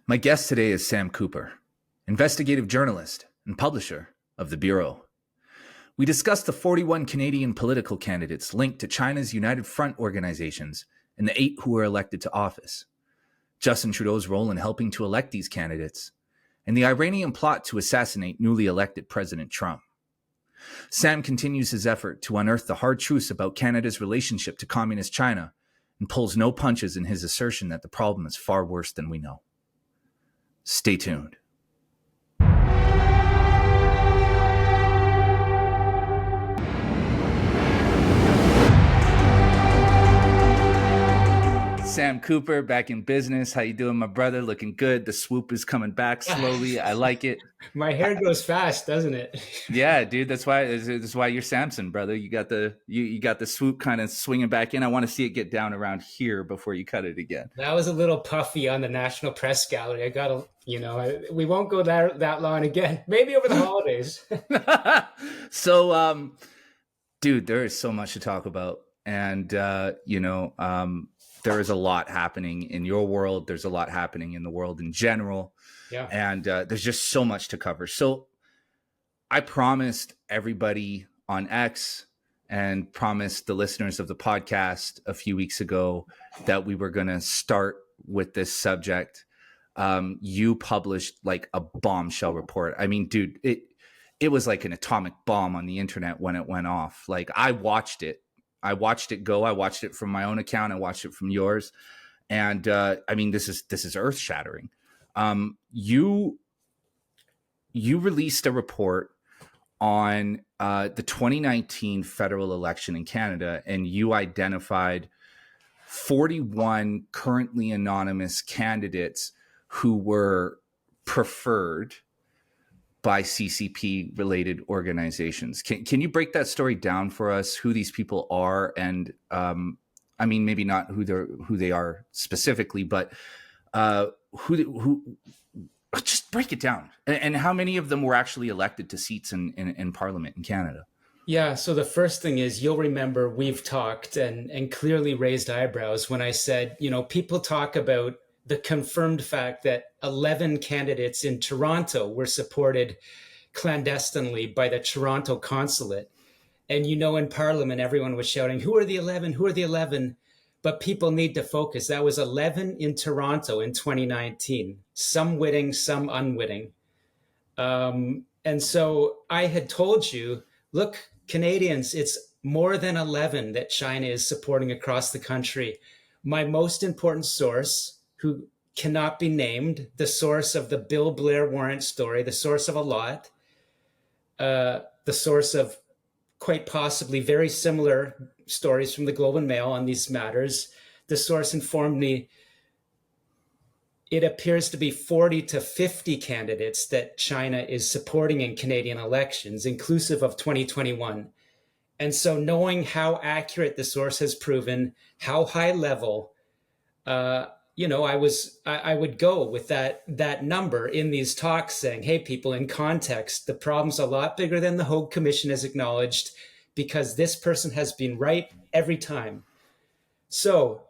My guest today is Sam Cooper, investigative journalist and publisher of The Bureau. We discuss the 41 Canadian political candidates linked to China's United Front organizations and the 8 who were elected to office, Justin Trudeau's role in helping to elect these candidates, and the Iranian plot to assassinate newly elected President Trump. Sam continues his effort to unearth the hard truths about Canada's relationship to communist China and pulls no punches in his assertion that the problem is far worse than we know. Stay tuned. Sam Cooper, back in business. How you doing, my brother? Looking good. The swoop is coming back slowly. I like it. My hair goes fast, doesn't it? Yeah, dude. That's why you're Samson, brother. You got the swoop kind of swinging back in. I want to see it get down around here before you cut it again. That was a little puffy on the National Press Gallery. I got to, we won't go that long again. Maybe over the holidays. So, dude, there is so much to talk about, and there is a lot happening in your world. There's a lot happening in the world in general. Yeah. And there's just so much to cover. So I promised everybody on X and promised the listeners of the podcast a few weeks ago that we were going to start with this subject. You published like a bombshell report. I mean, dude, it was like an atomic bomb on the internet when it went off. Like I watched it go. I watched it from my own account. I watched it from yours. And I mean, this is earth shattering. You released a report on the 2019 federal election in Canada, and you identified 41 currently anonymous candidates who were preferred by CCP related organizations. Can you break that story down for us, who these people are? And I mean, maybe not who they are specifically, but who just break it down. And how many of them were actually elected to seats in Parliament in Canada? Yeah. So the first thing is, you'll remember we've talked and clearly raised eyebrows when I said, people talk about the confirmed fact that 11 candidates in Toronto were supported clandestinely by the Toronto consulate. And, in Parliament, everyone was shouting, who are the 11? Who are the 11? But people need to focus. That was 11 in Toronto in 2019, some witting, some unwitting. And so I had told you, look, Canadians, it's more than 11 that China is supporting across the country. My most important source, who cannot be named, the source of the Bill Blair warrant story, the source of a lot, the source of quite possibly very similar stories from the Globe and Mail on these matters. The source informed me it appears to be 40 to 50 candidates that China is supporting in Canadian elections, inclusive of 2021. And so knowing how accurate the source has proven, how high level, I would go with that number in these talks, saying, hey, people, in context, the problem's a lot bigger than the Hogue Commission has acknowledged, because this person has been right every time. So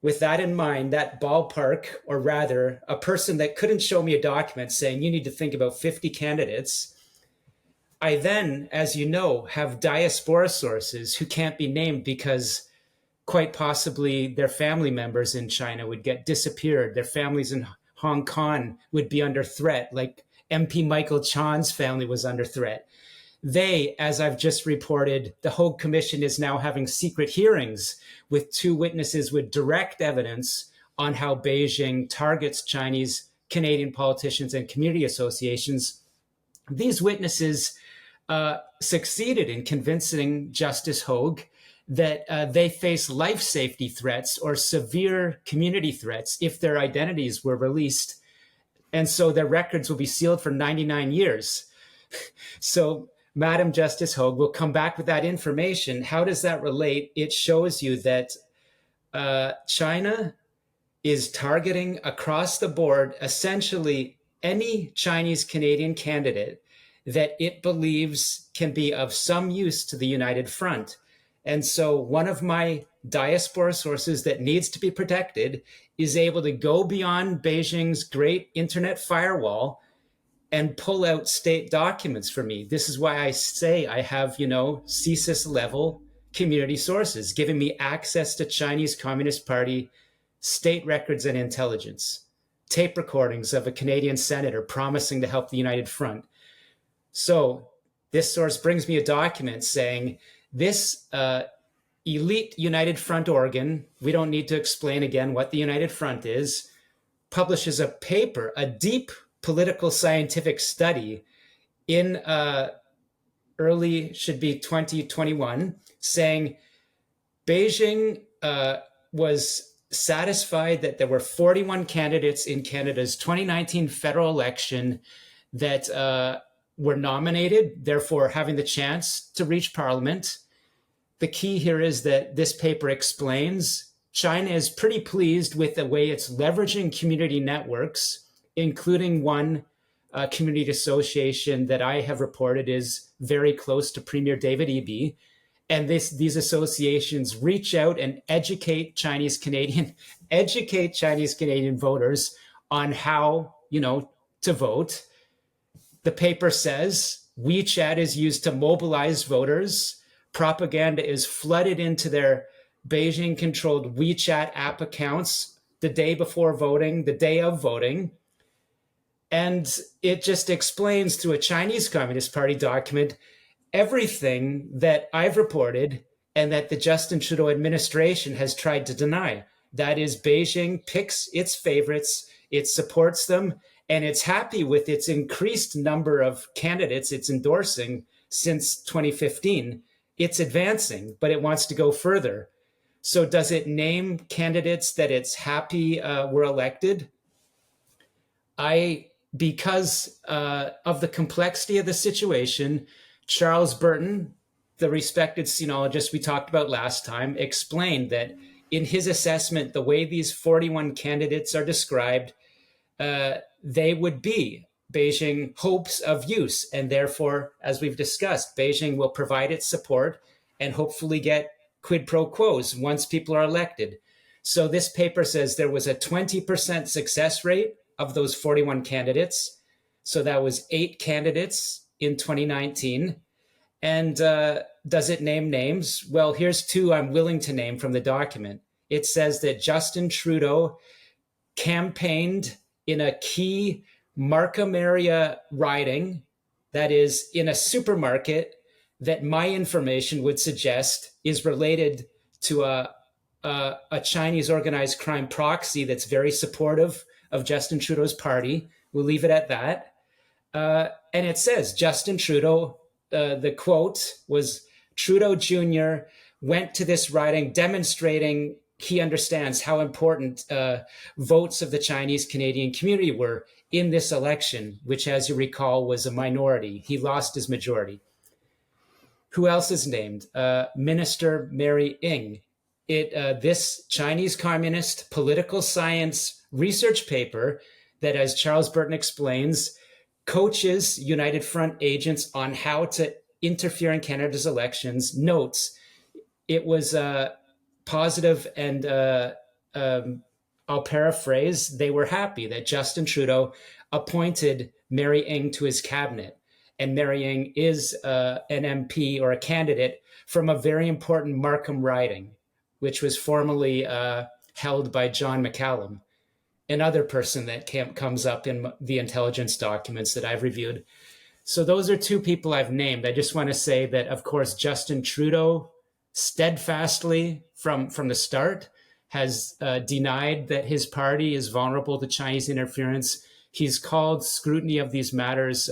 with that in mind, that ballpark, or rather a person that couldn't show me a document saying you need to think about 50 candidates, I then, as you know, have diaspora sources who can't be named because quite possibly their family members in China would get disappeared. Their families in Hong Kong would be under threat, like MP Michael Chan's family was under threat. They, as I've just reported, the Hogue Commission is now having secret hearings with 2 witnesses with direct evidence on how Beijing targets Chinese Canadian politicians and community associations. These witnesses succeeded in convincing Justice Hogue that they face life safety threats or severe community threats if their identities were released. And so their records will be sealed for 99 years. So Madam Justice Hogue will come back with that information. How does that relate? It shows you that China is targeting across the board essentially any Chinese Canadian candidate that it believes can be of some use to the United Front. And so one of my diaspora sources that needs to be protected is able to go beyond Beijing's great internet firewall and pull out state documents for me. This is why I say I have, CSIS level community sources giving me access to Chinese Communist Party state records and intelligence, tape recordings of a Canadian senator promising to help the United Front. So this source brings me a document saying this elite United Front organ, we don't need to explain again what the United Front is, publishes a paper, a deep political scientific study in early, should be 2021, saying Beijing was satisfied that there were 41 candidates in Canada's 2019 federal election that were nominated, therefore having the chance to reach Parliament. The key here is that this paper explains China is pretty pleased with the way it's leveraging community networks, including one community association that I have reported is very close to Premier David Eby. And these associations reach out and educate Chinese Canadian voters on how, to vote. The paper says WeChat is used to mobilize voters. Propaganda is flooded into their Beijing-controlled WeChat app accounts the day before voting, the day of voting. And it just explains through a Chinese Communist Party document everything that I've reported and that the Justin Trudeau administration has tried to deny. That is, Beijing picks its favorites, it supports them, and it's happy with its increased number of candidates it's endorsing since 2015. It's advancing, but it wants to go further. So does it name candidates that it's happy were elected? Because of the complexity of the situation, Charles Burton, the respected sinologist we talked about last time, explained that in his assessment, the way these 41 candidates are described, they would be Beijing hopes of use. And therefore, as we've discussed, Beijing will provide its support and hopefully get quid pro quos once people are elected. So this paper says there was a 20% success rate of those 41 candidates. So that was 8 candidates in 2019. And does it name names? Well, here's 2 I'm willing to name from the document. It says that Justin Trudeau campaigned in a key Markham area riding, that is in a supermarket, that my information would suggest is related to a Chinese organized crime proxy that's very supportive of Justin Trudeau's party. We'll leave it at that. And it says Justin Trudeau, the quote was, Trudeau Jr. went to this riding demonstrating he understands how important votes of the Chinese Canadian community were in this election, which, as you recall, was a minority. He lost his majority. Who else is named? Minister Mary Ng. This Chinese Communist political science research paper that, as Charles Burton explains, coaches United Front agents on how to interfere in Canada's elections, notes it was positive, and I'll paraphrase, they were happy that Justin Trudeau appointed Mary Ng to his cabinet. And Mary Ng is an MP or a candidate from a very important Markham riding, which was formerly held by John McCallum, another person that comes up in the intelligence documents that I've reviewed. So those are 2 people I've named. I just want to say that, of course, Justin Trudeau steadfastly from the start has denied that his party is vulnerable to Chinese interference. He's called scrutiny of these matters,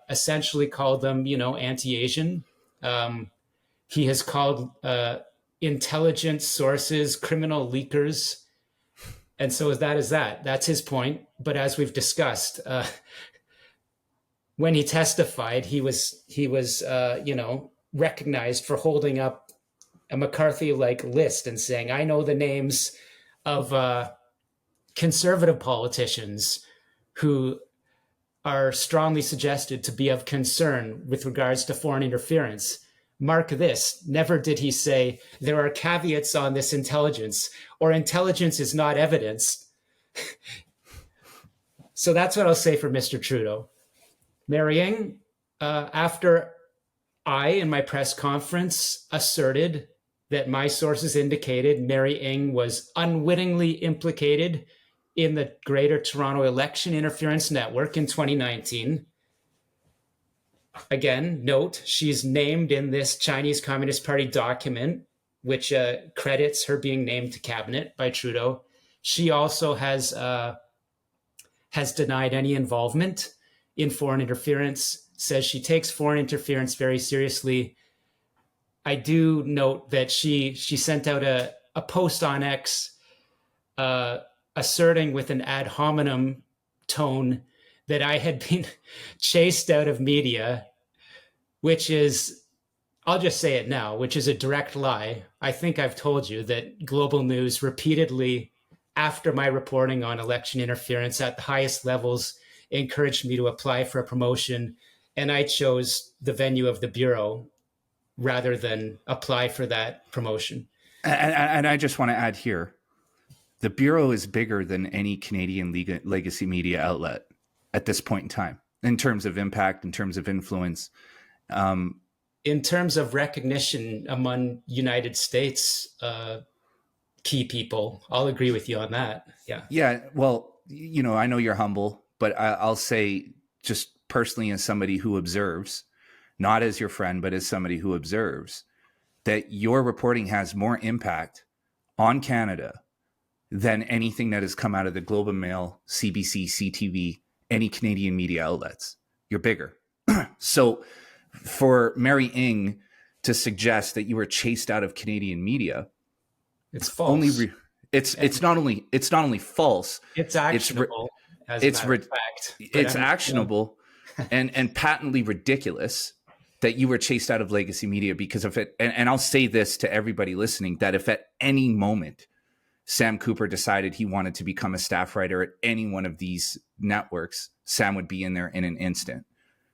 essentially called them, anti-Asian. He has called intelligence sources criminal leakers. And so that is that. That's his point. But as we've discussed, when he testified, he was recognized for holding up a McCarthy-like list and saying, I know the names of conservative politicians who are strongly suggested to be of concern with regards to foreign interference. mark this, never did he say, there are caveats on this intelligence, or intelligence is not evidence. So that's what I'll say for Mr. Trudeau. Mary Ng, after I, in my press conference, asserted that my sources indicated Mary Ng was unwittingly implicated in the Greater Toronto Election Interference Network in 2019. Again, note, she's named in this Chinese Communist Party document, which credits her being named to cabinet by Trudeau. She also has denied any involvement in foreign interference, says she takes foreign interference very seriously. I do note that she sent out a post on X asserting with an ad hominem tone that I had been chased out of media, which is, I'll just say it now, which is a direct lie. I think I've told you that Global News repeatedly, after my reporting on election interference at the highest levels, encouraged me to apply for a promotion, and I chose the venue of the Bureau rather than apply for that promotion. And I just want to add here, the Bureau is bigger than any Canadian legacy media outlet at this point in time, in terms of impact, in terms of influence. In terms of recognition among United States key people, I'll agree with you on that. Yeah. Yeah. Well, you know, I know you're humble, but I'll say, just personally, as somebody who observes, not as your friend, but as somebody who observes, that your reporting has more impact on Canada than anything that has come out of the Globe and Mail, CBC, CTV, any Canadian media outlets. You're bigger. So for Mary Ng to suggest that you were chased out of Canadian media, it's false. It's not only false. It's actionable. It's actionable and patently ridiculous that you were chased out of legacy media because of it. And I'll say this to everybody listening, that if at any moment Sam Cooper decided he wanted to become a staff writer at any one of these networks, Sam would be in there in an instant.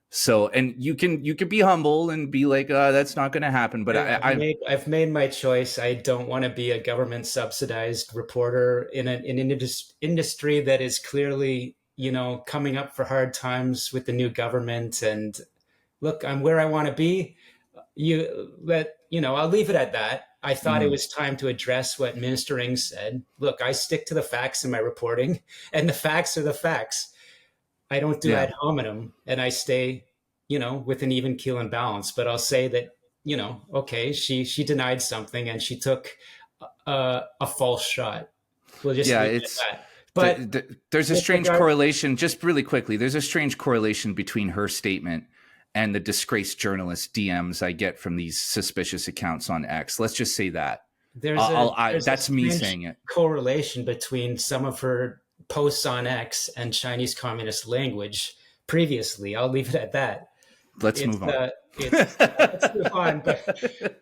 So, and you can be humble and be like, that's not going to happen. But I've made my choice. I don't want to be a government subsidized reporter in an industry that is clearly, coming up for hard times with the new government. And look, I'm where I want to be. I'll leave it at that. I thought it was time to address what Minister Ng said. Look, I stick to the facts in my reporting, and the facts are the facts. I don't do ad hominem, and I stay, with an even keel and balance. But I'll say that, okay, she denied something and she took a false shot. We'll just leave it at that. But there's a strange correlation, just really quickly, there's a strange correlation between her statement and the disgraced journalist DMs I get from these suspicious accounts on X. Let's just say that. That's me saying it. Correlation between some of her posts on X and Chinese communist language previously. I'll leave it at that. Let's move on. Let's move on. But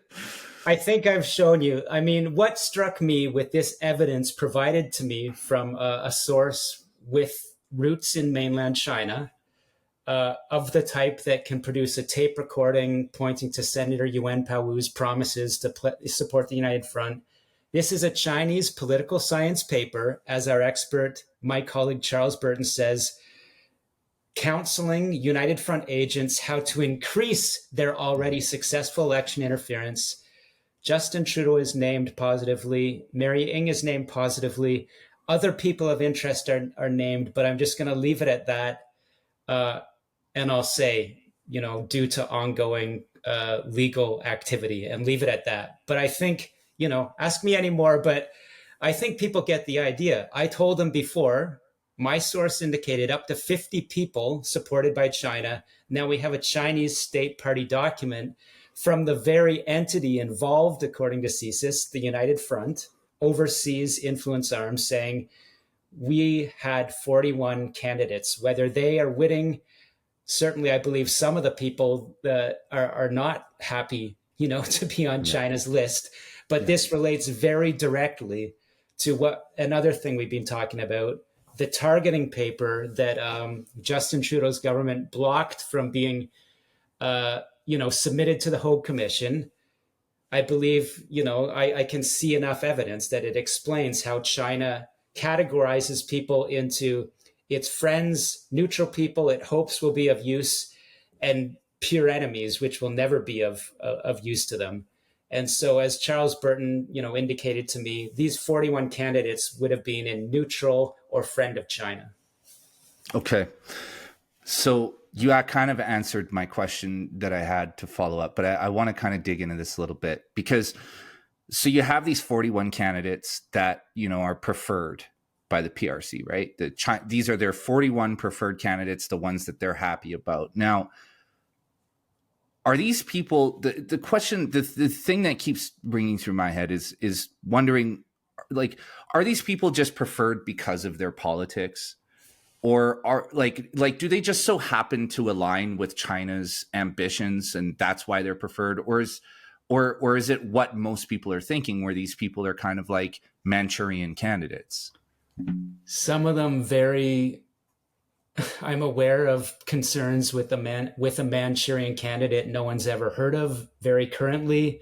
I think I've shown you. I mean, what struck me with this evidence provided to me from a source with roots in mainland China, of the type that can produce a tape recording pointing to Senator Yuan Pao's promises to support the United Front. This is a Chinese political science paper, as our expert, my colleague Charles Burton says, counseling United Front agents how to increase their already successful election interference. Justin Trudeau is named positively. Mary Ng is named positively. Other people of interest are named, but I'm just going to leave it at that. And I'll say, due to ongoing legal activity, and leave it at that. But I think, ask me any more, but I think people get the idea. I told them before, my source indicated up to 50 people supported by China. Now we have a Chinese state party document from the very entity involved, according to CSIS, the United Front, overseas influence arms, saying we had 41 candidates. Whether they are witting, certainly I believe some of the people that are not happy, to be on China's list. But this relates very directly to what another thing we've been talking about, the targeting paper that Justin Trudeau's government blocked from being submitted to the Hague Commission, I believe, I can see enough evidence that it explains how China categorizes people into its friends, neutral people it hopes will be of use, and pure enemies, which will never be of use to them. And so, as Charles Burton, indicated to me, these 41 candidates would have been in neutral or friend of China. Okay. So you kind of answered my question that I had to follow up, but I want to kind of dig into this a little bit because so you have these 41 candidates that, are preferred by the PRC, right? These are their 41 preferred candidates, the ones that they're happy about. Now, are these people, the question, the thing that keeps ringing through my head is wondering, like, are these people just preferred because of their politics? Or are like do they just so happen to align with China's ambitions and that's why they're preferred? Or is it what most people are thinking, where these people are kind of like Manchurian candidates? Some of them I'm aware of concerns with a Manchurian candidate no one's ever heard of, very currently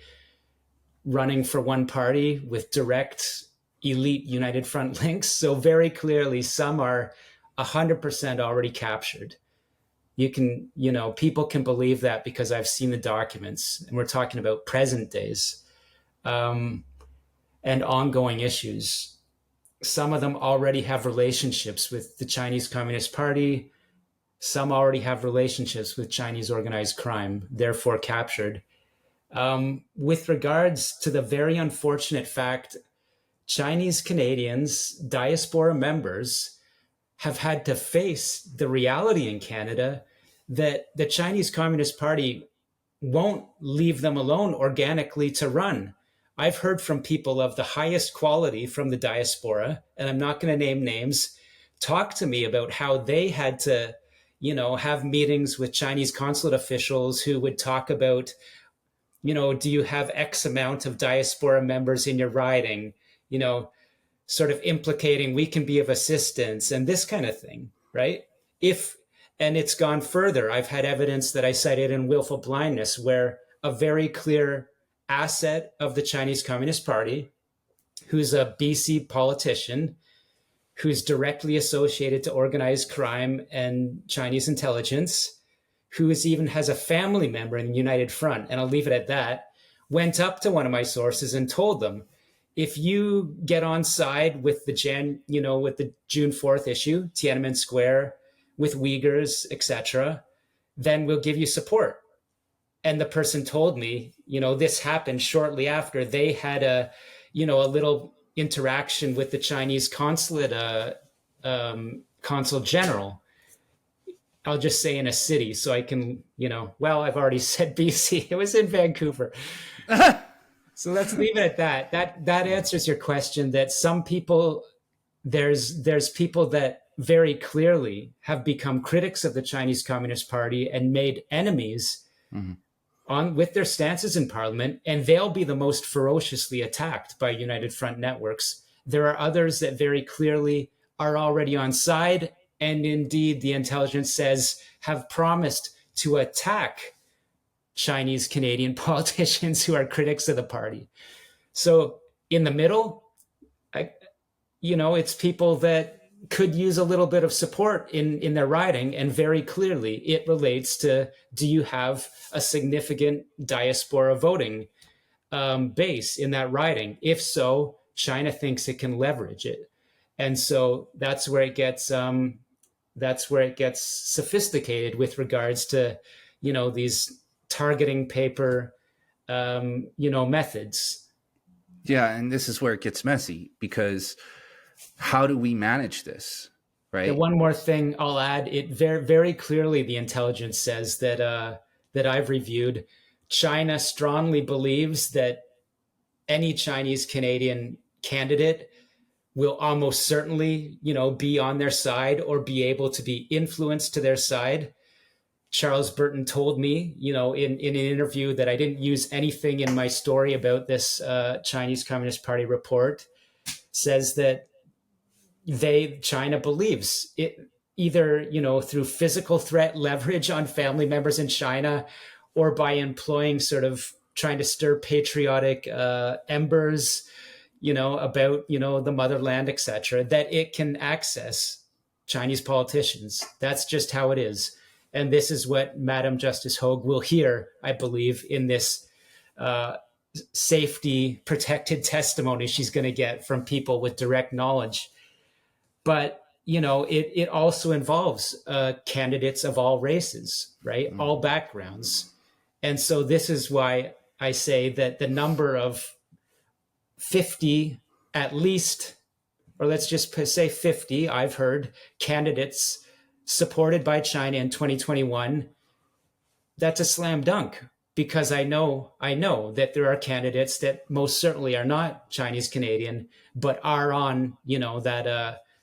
running for one party with direct elite United Front links. So very clearly, some are 100% already captured. People can believe that because I've seen the documents, and we're talking about present days and ongoing issues. Some of them already have relationships with the Chinese Communist Party. Some already have relationships with Chinese organized crime, therefore captured. With regards to the very unfortunate fact, Chinese Canadians, diaspora members, have had to face the reality in Canada that the Chinese Communist Party won't leave them alone organically to run. I've heard from people of the highest quality from the diaspora, and I'm not going to name names, talk to me about how they had to, have meetings with Chinese consulate officials who would talk about, do you have X amount of diaspora members in your riding? Sort of implicating we can be of assistance and this kind of thing, right? And it's gone further. I've had evidence that I cited in Willful Blindness where a very clear asset of the Chinese Communist Party, who's a BC politician, who's directly associated to organized crime and Chinese intelligence, who even has a family member in the United Front, and I'll leave it at that, went up to one of my sources and told them, if you get on side with the June 4th issue, Tiananmen Square, with Uyghurs, etc., then we'll give you support. And the person told me, this happened shortly after they had a little interaction with the Chinese consul general. I'll just say in a city, so I can, I've already said BC. It was in Vancouver. So let's leave it at that. That answers your question that some people, there's people that very clearly have become critics of the Chinese Communist Party and made enemies with their stances in Parliament, and they'll be the most ferociously attacked by United Front networks. There are others that very clearly are already on side, and indeed the intelligence says have promised to attack Chinese Canadian politicians who are critics of the party. So in the middle, it's people that could use a little bit of support in their riding, and very clearly it relates to, do you have a significant diaspora voting base in that riding? If so, China thinks it can leverage it, and so that's where it gets sophisticated with regards to these targeting paper methods. Yeah, and this is where it gets messy, because how do we manage this, right? And one more thing I'll add, it very, very clearly the intelligence says that I've reviewed, China strongly believes that any Chinese Canadian candidate will almost certainly, be on their side or be able to be influenced to their side. Charles Burton told me, in an interview, that I didn't use anything in my story about this Chinese Communist Party report, says that China believes it, either, through physical threat leverage on family members in China, or by employing sort of trying to stir patriotic embers, about, the motherland, etc., that it can access Chinese politicians. That's just how it is. And this is what Madam Justice Hogue will hear, I believe, in this safety protected testimony she's going to get from people with direct knowledge. But, it also involves candidates of all races, right? All backgrounds. And so this is why I say that the number of 50, at least, or let's just say 50, I've heard candidates supported by China in 2021, that's a slam dunk, because I know that there are candidates that most certainly are not Chinese Canadian, but are on,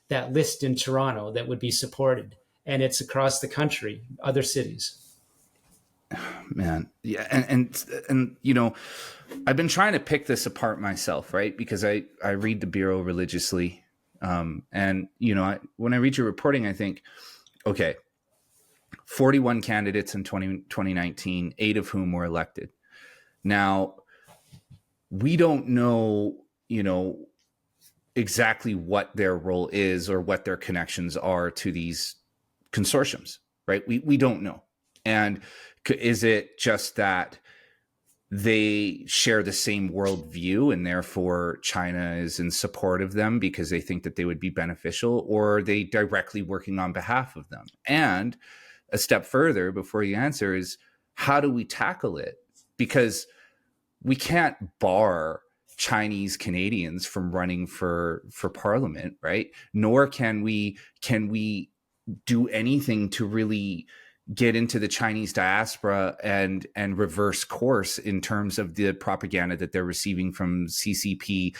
that list in Toronto that would be supported. And it's across the country, other cities. Man. Yeah. And I've been trying to pick this apart myself, right? Because I read the Bureau religiously. And when I read your reporting, I think, okay, 41 candidates in 2019, 8 of whom were elected. Now, we don't know, exactly what their role is or what their connections are to these consortiums, right? We don't know. And is it just that they share the same worldview and therefore China is in support of them because they think that they would be beneficial, or are they directly working on behalf of them? And a step further before you answer is, how do we tackle it? Because we can't bar Chinese Canadians from running for parliament, right? Nor can we do anything to really get into the Chinese diaspora and reverse course in terms of the propaganda that they're receiving from CCP,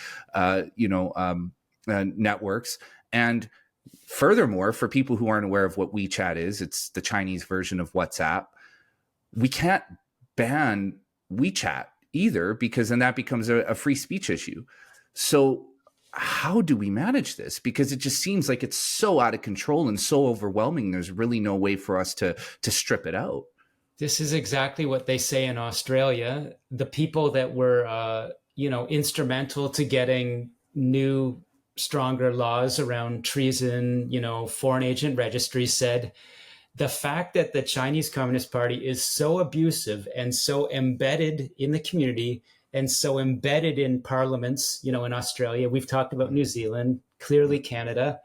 networks. And furthermore, for people who aren't aware of what WeChat is, it's the Chinese version of WhatsApp. We can't ban WeChat either, because then that becomes a free speech issue. So how do we manage this? Because it just seems like it's so out of control and so overwhelming. There's really no way for us to strip it out. This is exactly what they say in Australia. The people that were, instrumental to getting new, stronger laws around treason, foreign agent registry, said the fact that the Chinese Communist Party is so abusive and so embedded in the community and so embedded in parliaments, in Australia, we've talked about New Zealand, clearly Canada,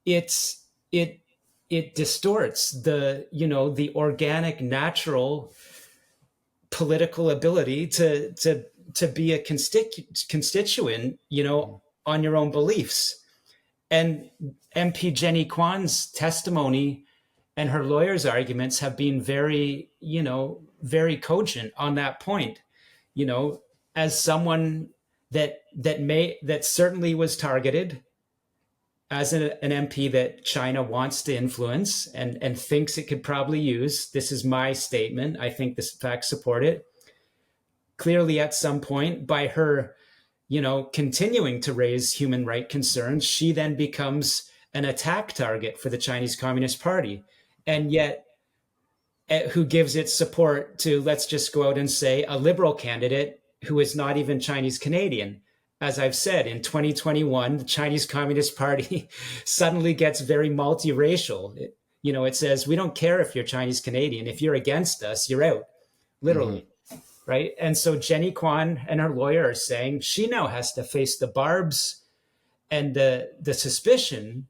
it distorts the organic, natural political ability to be a constituent, on your own beliefs. And MP Jenny Kwan's testimony and her lawyer's arguments have been very, very cogent on that point. As someone that certainly was targeted, as an MP that China wants to influence and thinks it could probably use. This is my statement. I think the facts support it. Clearly, at some point, by her, continuing to raise human rights concerns, she then becomes an attack target for the Chinese Communist Party. And yet, who gives its support to, let's just go out and say, a liberal candidate who is not even Chinese Canadian. As I've said, in 2021, the Chinese Communist Party suddenly gets very multiracial. It says, we don't care if you're Chinese Canadian. If you're against us, you're out, literally. Mm-hmm. Right. And so Jenny Kwan and her lawyer are saying she now has to face the barbs and the suspicion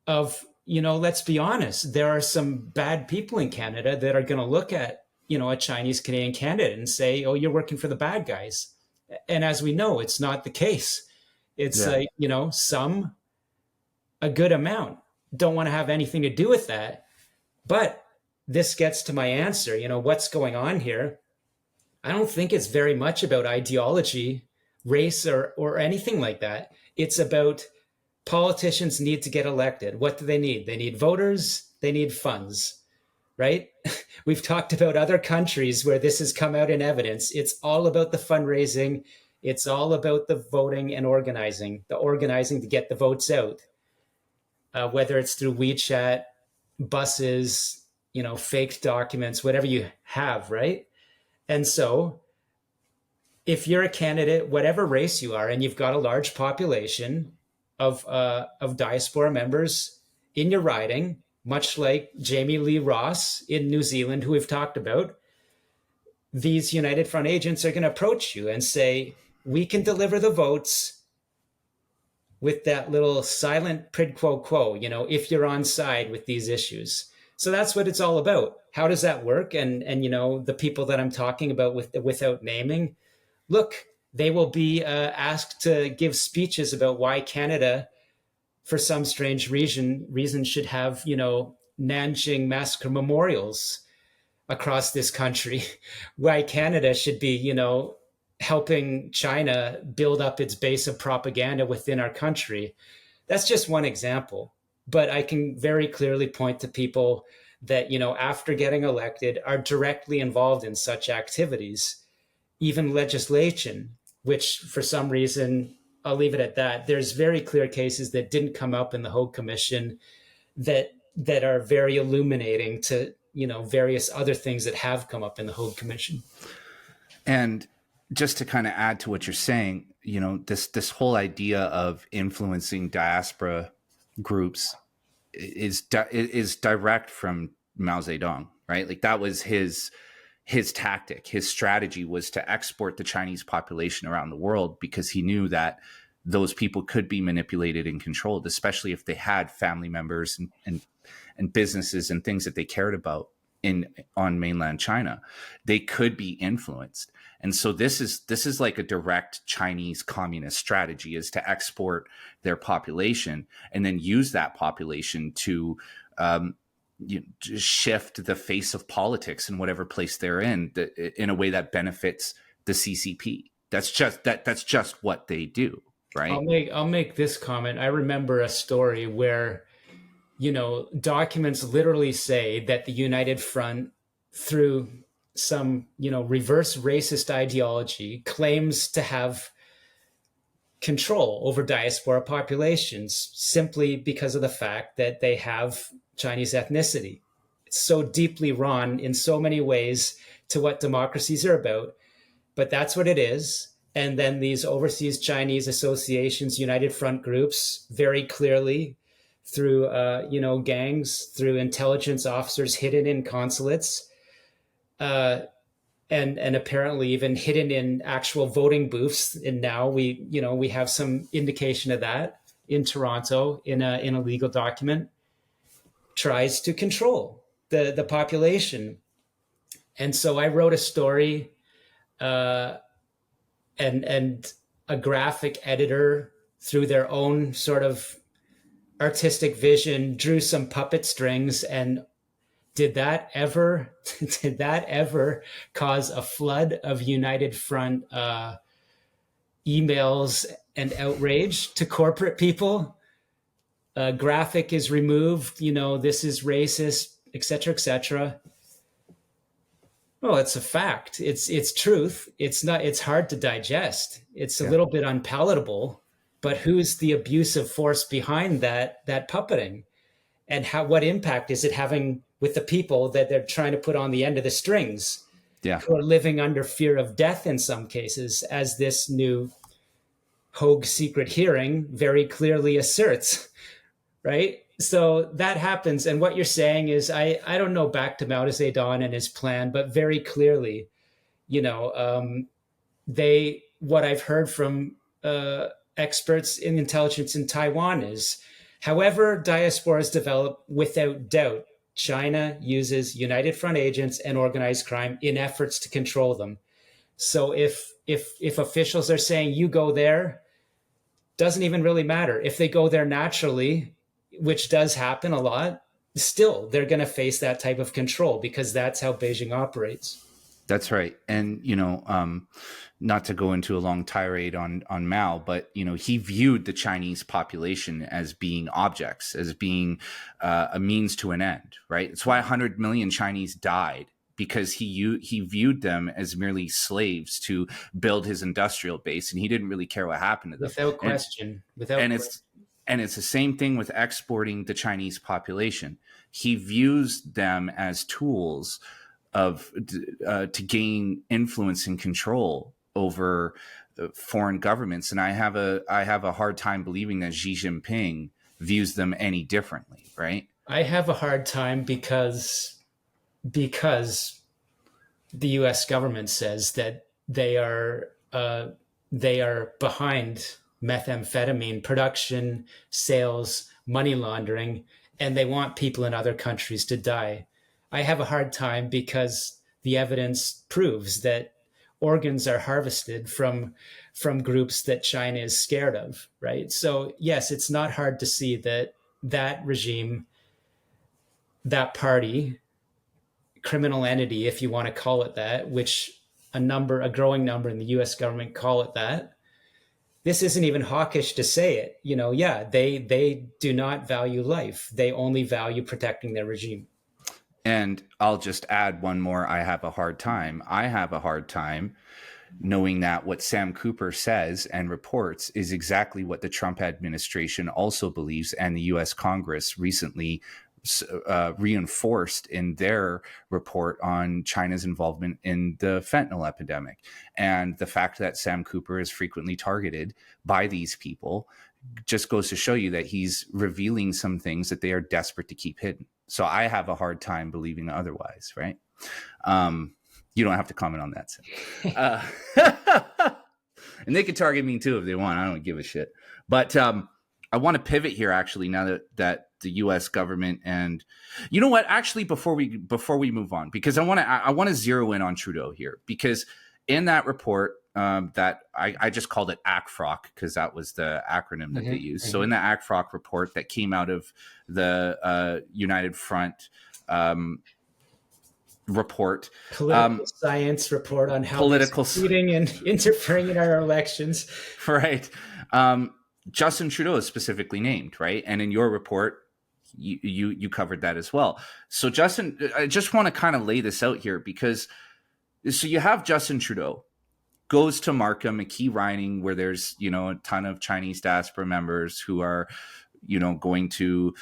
of, let's be honest, there are some bad people in Canada that are going to look at, a Chinese Canadian candidate and say, oh, you're working for the bad guys. And as we know, it's not the case. It's like, a good amount don't want to have anything to do with that. But this gets to my answer, what's going on here. I don't think it's very much about ideology, race, or anything like that. It's about politicians need to get elected. What do they need? They need voters. They need funds, right? We've talked about other countries where this has come out in evidence. It's all about the fundraising. It's all about the voting and organizing, the organizing to get the votes out, whether it's through WeChat, buses, faked documents, whatever you have, right? And so if you're a candidate, whatever race you are, and you've got a large population of diaspora members in your riding, much like Jamie Lee Ross in New Zealand, who we've talked about, these United Front agents are going to approach you and say, we can deliver the votes with that little silent prid quo quo, if you're on side with these issues. So that's what it's all about. How does that work? And the people that I'm talking about without naming, look, they will be asked to give speeches about why Canada, for some strange reason should have, Nanjing massacre memorials across this country, why Canada should be, helping China build up its base of propaganda within our country. That's just one example. But I can very clearly point to people that, after getting elected, are directly involved in such activities, even legislation, which for some reason, I'll leave it at that. There's very clear cases that didn't come up in the Hague Commission that are very illuminating to, various other things that have come up in the Hague Commission. And just to kind of add to what you're saying, this whole idea of influencing diaspora groups is direct from Mao Zedong, right? Like that was his tactic. His strategy was to export the Chinese population around the world because he knew that those people could be manipulated and controlled, especially if they had family members and businesses and things that they cared about on mainland China. They could be influenced. And so this is like a direct Chinese communist strategy, is to export their population and then use that population to shift the face of politics in whatever place they're in a way that benefits the CCP. That's just what they do, right? I'll make this comment. I remember a story where, documents literally say that the United Front, through some, reverse racist ideology, claims to have control over diaspora populations simply because of the fact that they have Chinese ethnicity. It's so deeply wrong in so many ways to what democracies are about, but that's what it is. And then these overseas Chinese associations, United Front groups, very clearly through, gangs, through intelligence officers hidden in consulates, and apparently even hidden in actual voting booths. And now we have some indication of that in Toronto in a legal document, tries to control the population. And so I wrote a story, and a graphic editor, through their own sort of artistic vision, drew some puppet strings. And did that ever cause a flood of United Front emails and outrage to corporate people? Graphic is removed, this is racist, et cetera, et cetera. Well, it's a fact. It's truth. It's hard to digest. It's a little bit unpalatable, but who's the abusive force behind that puppeting? And what impact is it having with the people that they're trying to put on the end of the strings, who are living under fear of death in some cases, as this new Hague secret hearing very clearly asserts, right? So that happens. And what you're saying is, I don't know back to Mao Zedong and his plan, but very clearly, what I've heard from experts in intelligence in Taiwan is, however diasporas develop, without doubt, China uses United Front agents and organized crime in efforts to control them. So if officials are saying you go there, doesn't even really matter. If they go there naturally, which does happen a lot, still they're going to face that type of control because that's how Beijing operates. That's right. And, not to go into a long tirade on Mao, but, he viewed the Chinese population as being objects, as being a means to an end, right? It's why 100 million Chinese died, because he viewed them as merely slaves to build his industrial base, and he didn't really care what happened to them. Without question. And it's the same thing with exporting the Chinese population. He views them as tools of to gain influence and control over foreign governments. And I have a hard time believing that Xi Jinping views them any differently, right? I have a hard time because the U.S. government says that they are behind methamphetamine production, sales, money laundering, and they want people in other countries to die. I have a hard time because the evidence proves that organs are harvested from groups that China is scared of, right? So yes, it's not hard to see that that regime, that party, criminal entity, if you want to call it that, which a growing number in the US government call it that. This isn't even hawkish to say it. Yeah, they do not value life. They only value protecting their regime. And I'll just add one more. I have a hard time knowing that what Sam Cooper says and reports is exactly what the Trump administration also believes, and the US Congress recently reinforced in their report on China's involvement in the fentanyl epidemic. And the fact that Sam Cooper is frequently targeted by these people just goes to show you that he's revealing some things that they are desperate to keep hidden. So I have a hard time believing otherwise, right? You don't have to comment on that. And they can target me too if they want. I don't give a shit. But I want to pivot here, actually, now that the U.S. government, and you know what? Actually, before we move on, because I want to zero in on Trudeau here, because in that report that I just called it ACFROC because that was the acronym that they used. So in the ACFROC report that came out of the United Front report, political science report on how political succeeding and interfering in our elections, right? Justin Trudeau is specifically named, right? And in your report, you covered that as well. So Justin, I just want to kind of lay this out here because so you have Justin Trudeau goes to Markham, a key riding where there's, a ton of Chinese diaspora members who are, going to,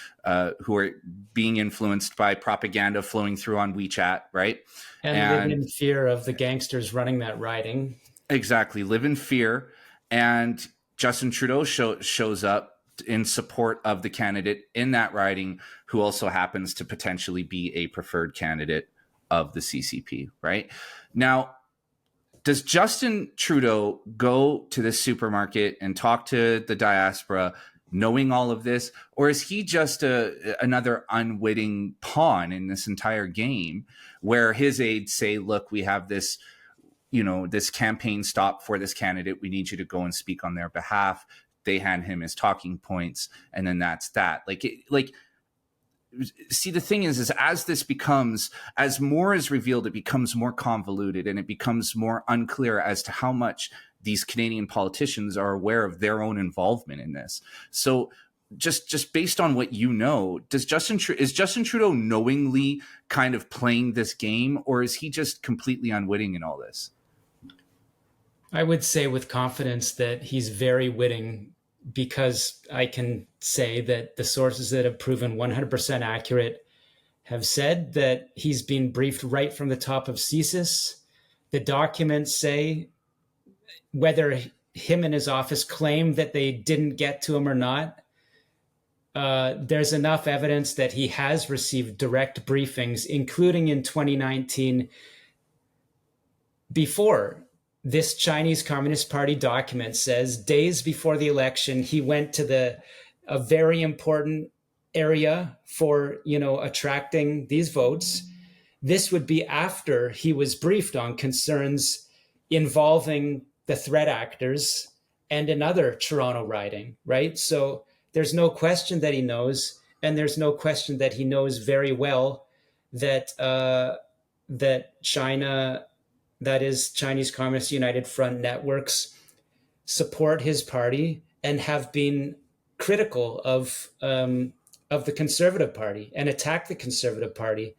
who are being influenced by propaganda flowing through on WeChat, right? And live in fear of the gangsters running that riding. Exactly. Live in fear. And Justin Trudeau shows up in support of the candidate in that riding who also happens to potentially be a preferred candidate of the CCP, right? Now, does Justin Trudeau go to the supermarket and talk to the diaspora knowing all of this? Or is he just another unwitting pawn in this entire game where his aides say, look, we have this, this campaign stop for this candidate. We need you to go and speak on their behalf. They hand him his talking points. And then that's that. See, the thing is as more is revealed, it becomes more convoluted and it becomes more unclear as to how much these Canadian politicians are aware of their own involvement in this. So just based on what is Justin Trudeau knowingly kind of playing this game, or is he just completely unwitting in all this? I would say with confidence that he's very witting, because I can say that the sources that have proven 100% accurate have said that he's been briefed right from the top of CSIS. The documents say, whether him and his office claim that they didn't get to him or not, there's enough evidence that he has received direct briefings, including in 2019, before this Chinese Communist Party document says days before the election, he went to a very important area for, attracting these votes. This would be after he was briefed on concerns involving the threat actors and another Toronto riding, right? So there's no question that he knows, and there's no question that he knows very well that China, that is Chinese Communist United Front networks, support his party and have been critical of the Conservative Party and attack the Conservative Party.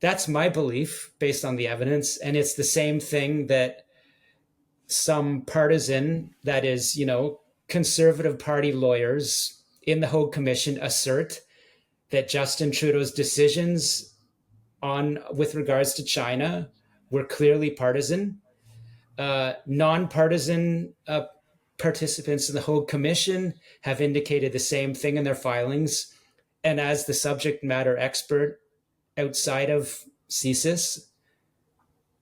That's my belief based on the evidence. And it's the same thing that some partisan, that is, Conservative Party lawyers in the Hague Commission assert that Justin Trudeau's decisions with regards to China were clearly partisan. Non-partisan participants in the Hague Commission have indicated the same thing in their filings. And as the subject matter expert outside of CSIS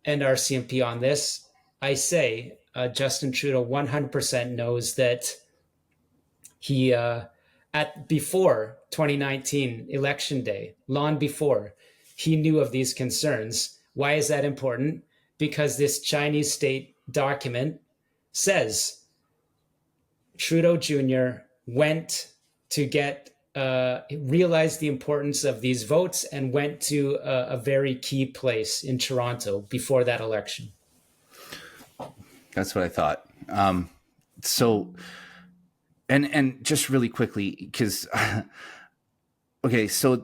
and RCMP on this, I say Justin Trudeau 100% knows that he, before 2019 election day, long before, he knew of these concerns. Why is that important? Because this Chinese state document says Trudeau Jr. went to realized the importance of these votes and went to a very key place in Toronto before that election. That's what I thought. And just really quickly, because okay, so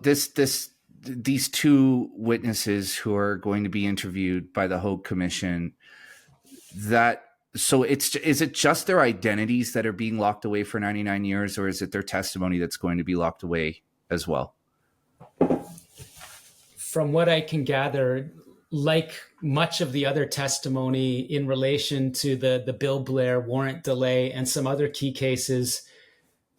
these two witnesses who are going to be interviewed by the Hague Commission, is it just their identities that are being locked away for 99 years, or is it their testimony that's going to be locked away as well? From what I can gather, like much of the other testimony in relation to the Bill Blair warrant delay and some other key cases,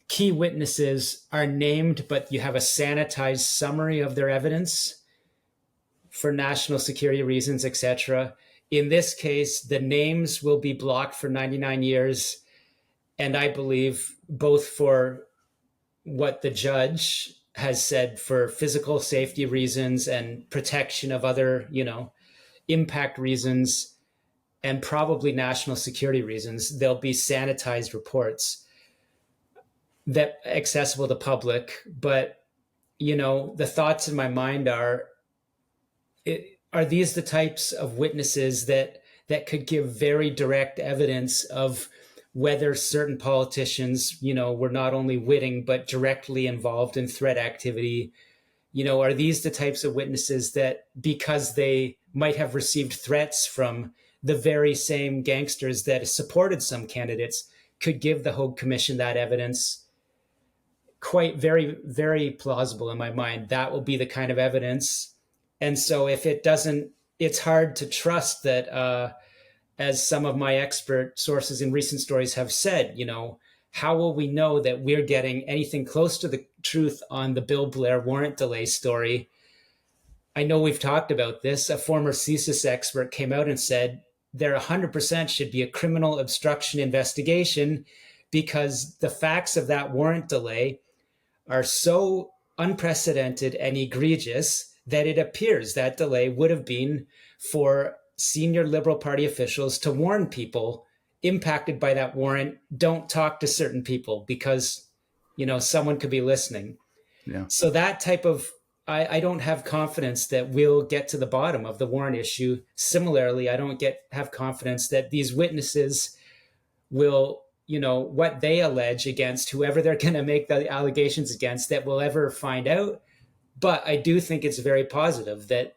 key witnesses are named, but you have a sanitized summary of their evidence for national security reasons, etc. In this case, the names will be blocked for 99 years. And I believe both for what the judge has said for physical safety reasons and protection of other, impact reasons, and probably national security reasons, there'll be sanitized reports that accessible to public. But, the thoughts in my mind are these the types of witnesses that could give very direct evidence of whether certain politicians, were not only witting, but directly involved in threat activity? Are these the types of witnesses that, because they might have received threats from the very same gangsters that supported some candidates, could give the Hague Commission that evidence? Quite very, very plausible in my mind. That will be the kind of evidence. And so if it doesn't, it's hard to trust that, as some of my expert sources in recent stories have said, how will we know that we're getting anything close to the truth on the Bill Blair warrant delay story? I know we've talked about this. A former CSIS expert came out and said there 100% should be a criminal obstruction investigation because the facts of that warrant delay are so unprecedented and egregious that it appears that delay would have been for senior Liberal Party officials to warn people impacted by that warrant, don't talk to certain people because, someone could be listening. Yeah. So that type of, I don't have confidence that we'll get to the bottom of the warrant issue. Similarly, I don't have confidence that these witnesses will, what they allege against whoever they're going to make the allegations against, that we'll ever find out. But I do think it's very positive that,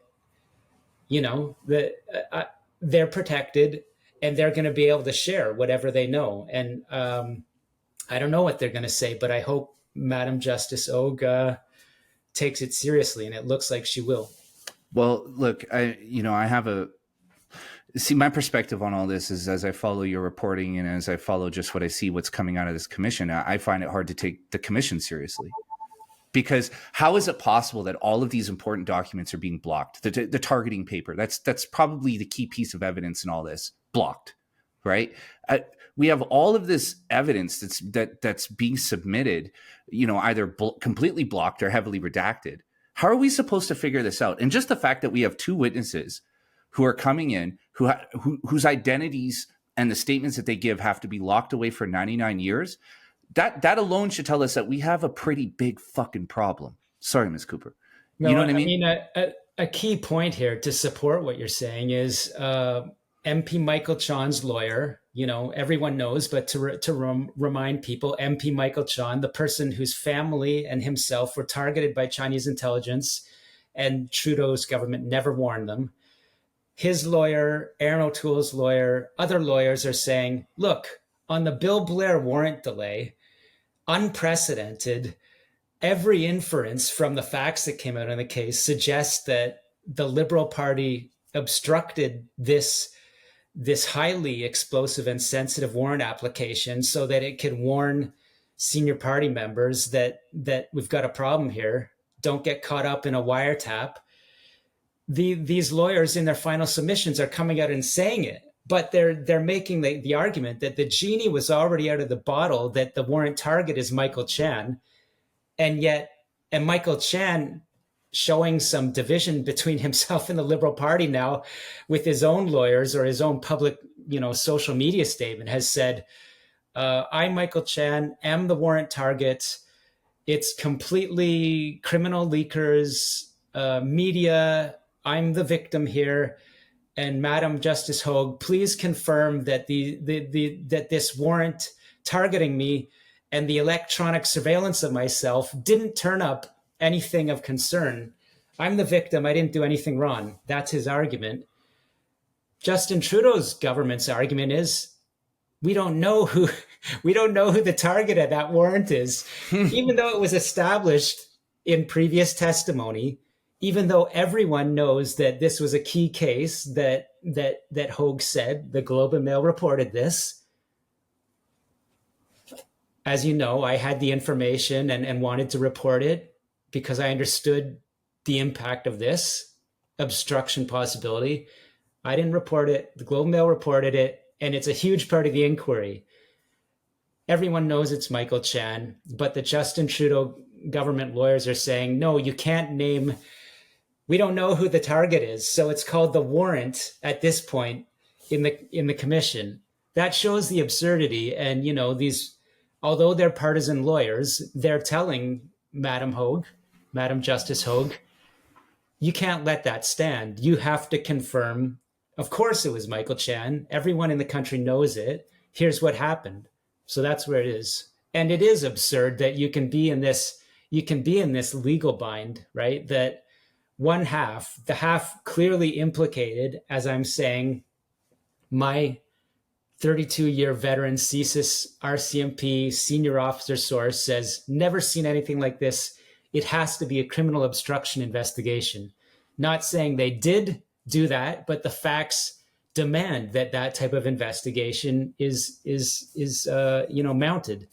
that they're protected and they're going to be able to share whatever they know. And I don't know what they're going to say, but I hope Madam Justice Og takes it seriously, and it looks like she will. Well, look, my perspective on all this is, as I follow your reporting and as I follow just what I see what's coming out of this commission, I find it hard to take the commission seriously. Because how is it possible that all of these important documents are being blocked? The targeting paper, that's probably the key piece of evidence in all this, blocked, right? We have all of this evidence that's being submitted, either completely blocked or heavily redacted. How are we supposed to figure this out? And just the fact that we have two witnesses who are coming in, whose identities and the statements that they give have to be locked away for 99 years, that alone should tell us that we have a pretty big fucking problem. Sorry, Ms. Cooper. No, you know what I mean? A key point here to support what you're saying is MP Michael Chan's lawyer, everyone knows, but to remind people, MP Michael Chan, the person whose family and himself were targeted by Chinese intelligence and Trudeau's government never warned them. His lawyer, Aaron O'Toole's lawyer, other lawyers are saying, look, on the Bill Blair warrant delay, unprecedented. Every inference from the facts that came out in the case suggests that the Liberal Party obstructed this highly explosive and sensitive warrant application so that it could warn senior party members that we've got a problem here. Don't get caught up in a wiretap. These lawyers in their final submissions are coming out and saying it, but they're making the argument that the genie was already out of the bottle, that the warrant target is Michael Chan, and Michael Chan, showing some division between himself and the Liberal Party now with his own lawyers, or his own public, social media statement, has said, I, Michael Chan, am the warrant target. It's completely criminal leakers, media. I'm the victim here. And Madam Justice Hogue, please confirm that that this warrant targeting me and the electronic surveillance of myself didn't turn up anything of concern. I'm the victim. I didn't do anything wrong. That's his argument. Justin Trudeau's government's argument is, we don't know who the target of that warrant is, even though it was established in previous testimony, even though everyone knows that this was a key case that Hogue said. The Globe and Mail reported this. As you know, I had the information and wanted to report it because I understood the impact of this obstruction possibility. I didn't report it. The Globe and Mail reported it, and it's a huge part of the inquiry. Everyone knows it's Michael Chan, but the Justin Trudeau government lawyers are saying, no, you can't name, we don't know who the target is. So it's called the warrant at this point in the commission. That shows the absurdity. And, although they're partisan lawyers, they're telling Madam Justice Hogue, you can't let that stand. You have to confirm. Of course it was Michael Chan. Everyone in the country knows it. Here's what happened. So that's where it is. And it is absurd that you can be in this legal bind, right? That the half clearly implicated, as I'm saying, my 32-year veteran CSIS RCMP senior officer source says, never seen anything like this. It has to be a criminal obstruction investigation. Not saying they did do that, but the facts demand that type of investigation is mounted.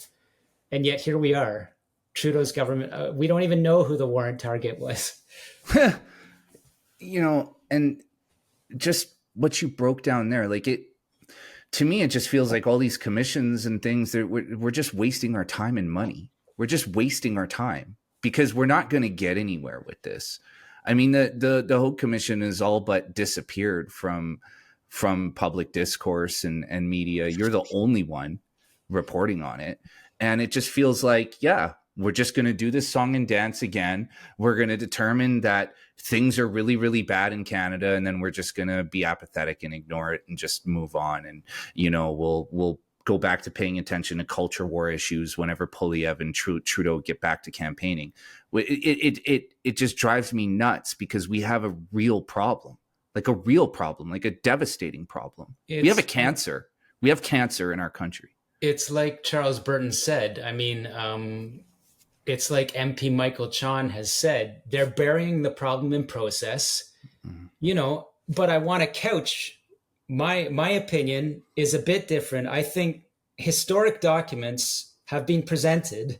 And yet here we are, Trudeau's government. We don't even know who the warrant target was. And just what you broke down there, to me, it just feels like all these commissions and things that we're just wasting our time and money. We're just wasting our time because we're not going to get anywhere with this. I mean, the Hogue Commission has all but disappeared from public discourse and media. You're the only one reporting on it. And it just feels like, yeah, we're just going to do this song and dance again. We're going to determine that things are really, really bad in Canada, and then we're just going to be apathetic and ignore it and just move on. And, we'll go back to paying attention to culture war issues whenever Poilievre and Trudeau get back to campaigning. It just drives me nuts because we have a real problem, like a devastating problem. We have a cancer. We have cancer in our country. It's like Charles Burton said. I mean, it's like MP Michael Chan has said, they're burying the problem in process, but I want to couch my opinion is a bit different. I think historic documents have been presented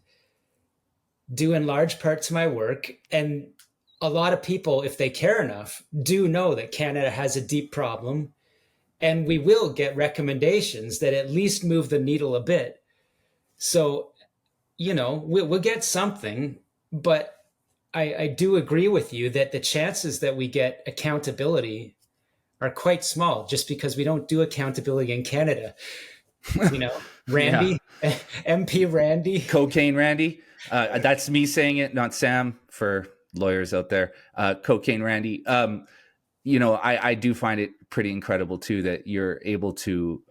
due in large part to my work. And a lot of people, if they care enough, do know that Canada has a deep problem. And we will get recommendations that at least move the needle a bit. So, we'll get something, but I do agree with you that the chances that we get accountability are quite small just because we don't do accountability in Canada. Randy, yeah. MP Randy. Cocaine Randy. That's me saying it, not Sam, for lawyers out there. Cocaine Randy. I do find it pretty incredible, too, that you're able to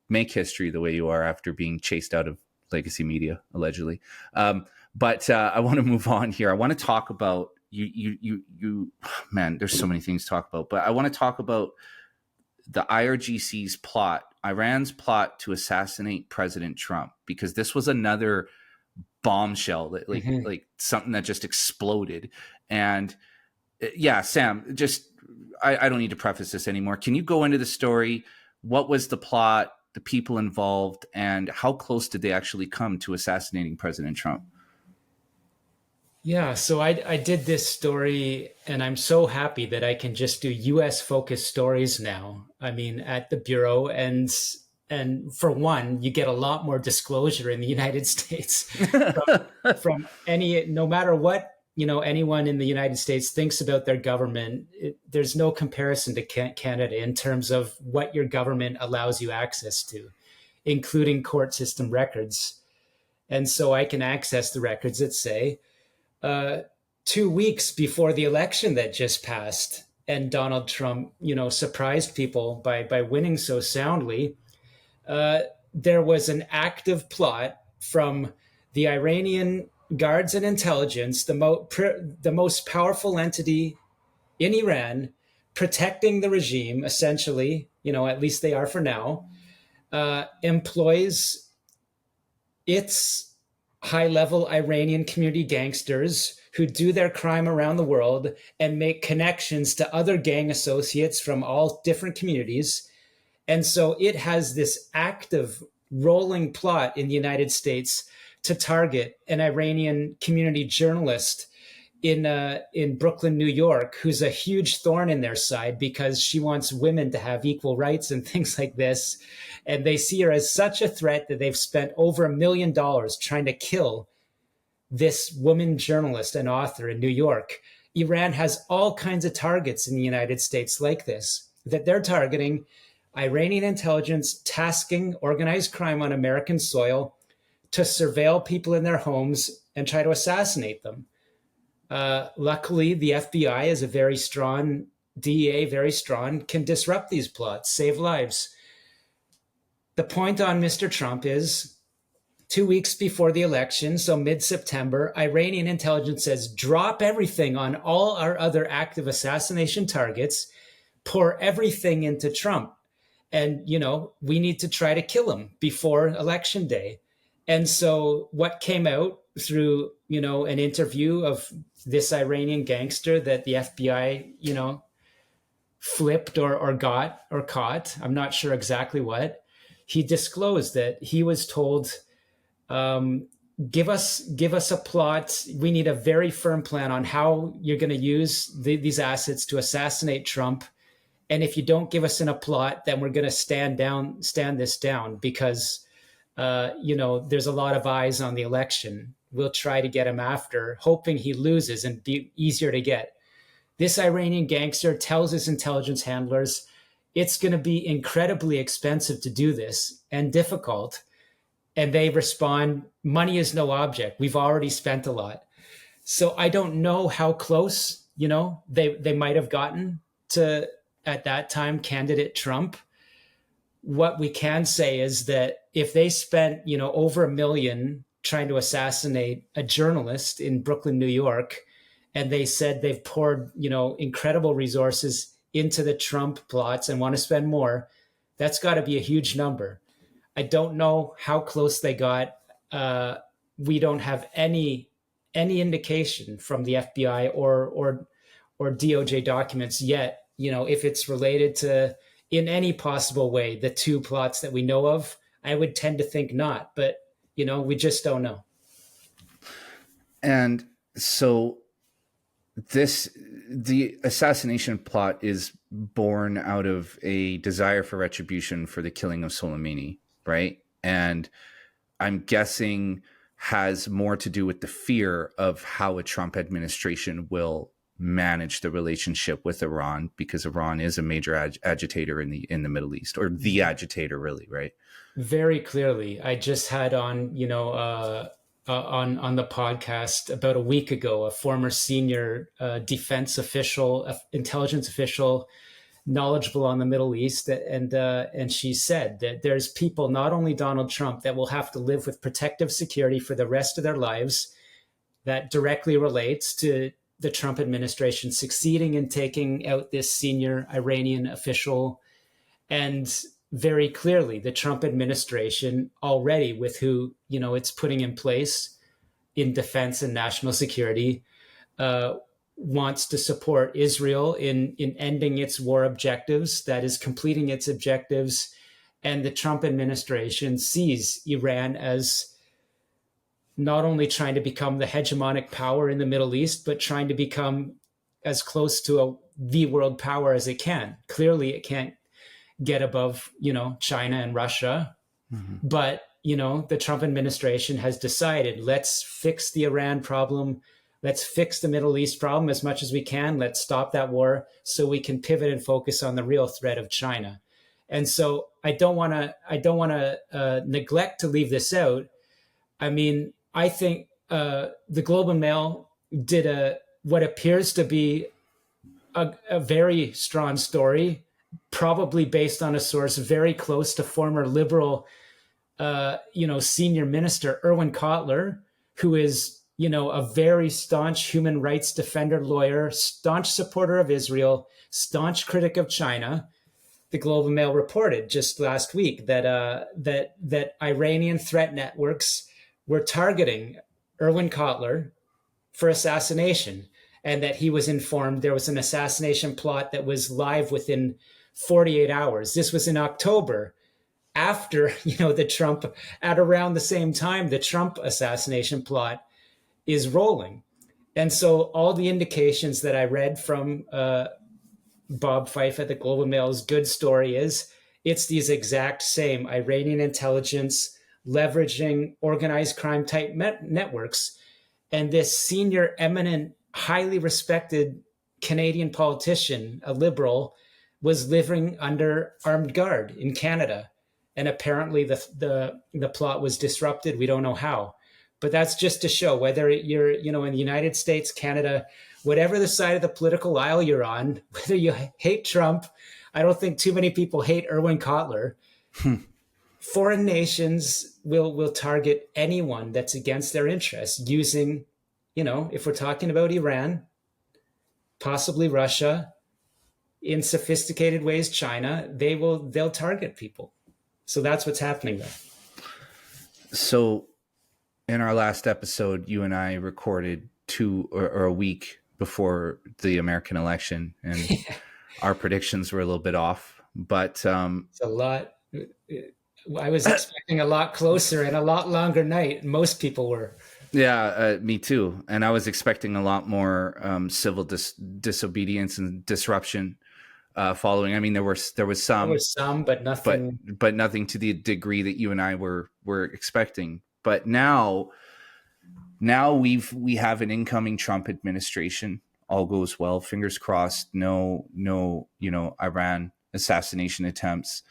make history the way you are after being chased out of legacy media, allegedly. But I want to move on here. I want to talk about man, there's so many things to talk about, but I want to talk about the IRGC's plot, Iran's plot to assassinate President Trump, because this was another bombshell, like something that just exploded. And yeah, Sam, just I don't need to preface this anymore. Can you go into the story? What was the plot, the people involved, and how close did they actually come to assassinating President Trump? Yeah, so I did this story, and I'm so happy that I can just do US focused stories now. I mean, at the Bureau, and for one, you get a lot more disclosure in the United States from any, no matter what, anyone in the United States thinks about their government. There's no comparison to Canada in terms of what your government allows you access to, including court system records. And so I can access the records that say, 2 weeks before the election that just passed, and Donald Trump, surprised people by winning so soundly, there was an active plot from the Iranian guards and intelligence, the most powerful entity in Iran, protecting the regime, essentially, at least they are for now, employs its high-level Iranian community gangsters who do their crime around the world and make connections to other gang associates from all different communities. And so it has this active rolling plot in the United States to target an Iranian community journalist in Brooklyn, New York, who's a huge thorn in their side because she wants women to have equal rights and things like this. And they see her as such a threat that they've spent over $1 million trying to kill this woman journalist and author in New York. Iran has all kinds of targets in the United States like this, that they're targeting. Iranian intelligence tasking organized crime on American soil to surveil people in their homes and try to assassinate them. Luckily, the FBI is a very strong, DEA, very strong, can disrupt these plots, save lives. The point on Mr. Trump is 2 weeks before the election, so mid-September, Iranian intelligence says, drop everything on all our other active assassination targets, pour everything into Trump. And, we need to try to kill him before election day. And so what came out through, an interview of this Iranian gangster that the FBI, flipped or got or caught, I'm not sure exactly what, he disclosed that he was told, give us a plot. We need a very firm plan on how you're going to use these assets to assassinate Trump. And if you don't give us in a plot, then we're going to stand this down because, there's a lot of eyes on the election. We'll try to get him after, hoping he loses and be easier to get. This Iranian gangster tells his intelligence handlers it's going to be incredibly expensive to do this and difficult. And they respond, money is no object. We've already spent a lot. So I don't know how close, they might have gotten to, at that time, candidate Trump. What we can say is that if they spent, over $1 million trying to assassinate a journalist in Brooklyn, New York, and they said they've poured, incredible resources into the Trump plots and want to spend more, that's got to be a huge number. I don't know how close they got. We don't have any indication from the FBI or DOJ documents yet, if it's related to, in any possible way, the two plots that we know of. I would tend to think not, but, we just don't know. And so the assassination plot is born out of a desire for retribution for the killing of Soleimani, right? And I'm guessing has more to do with the fear of how a Trump administration will manage the relationship with Iran, because Iran is a major agitator in the Middle East, or the agitator, really, right? Very clearly. I just had on, on the podcast about a week ago, a former senior defense official, intelligence official, knowledgeable on the Middle East, and she said that there's people, not only Donald Trump, that will have to live with protective security for the rest of their lives. That directly relates to the Trump administration succeeding in taking out this senior Iranian official, and very clearly the Trump administration already, with who it's putting in place, in defense and national security, wants to support Israel in ending its war objectives, that is, completing its objectives. And the Trump administration sees Iran as not only trying to become the hegemonic power in the Middle East, but trying to become as close to the world power as it can. Clearly, it can't get above, China and Russia. Mm-hmm. But, the Trump administration has decided, let's fix the Iran problem. Let's fix the Middle East problem as much as we can. Let's stop that war so we can pivot and focus on the real threat of China. And so I don't want to neglect to leave this out. I mean, I think the Globe and Mail did what appears to be a very strong story, probably based on a source very close to former Liberal, senior minister Irwin Cotler, who is, a very staunch human rights defender, lawyer, staunch supporter of Israel, staunch critic of China. The Globe and Mail reported just last week that Iranian threat networks were targeting Irwin Cotler for assassination, and that he was informed there was an assassination plot that was live within 48 hours. This was in October, after, the Trump, at around the same time, the Trump assassination plot is rolling. And so all the indications that I read from Bob Fife at the Globe and Mail's good story is it's these exact same Iranian intelligence leveraging organized crime type networks. And this senior, eminent, highly respected Canadian politician, a Liberal, was living under armed guard in Canada. And apparently the plot was disrupted. We don't know how. But that's just to show whether you're, in the United States, Canada, whatever the side of the political aisle you're on, whether you hate Trump, I don't think too many people hate Irwin Cotler. Foreign nations will target anyone that's against their interests using, if we're talking about Iran, possibly Russia, in sophisticated ways, China, they'll target people. So that's what's happening there. So in our last episode, you and I recorded 2 or a week before the American election, and our predictions were a little bit off, but it's a lot. I was expecting a lot closer and a lot longer night. Most people were. Yeah, me too. And I was expecting a lot more civil disobedience and disruption following. I mean, there was some, but nothing. But nothing to the degree that you and I were expecting. But now we have an incoming Trump administration. All goes well. Fingers crossed. No, Iran assassination attempts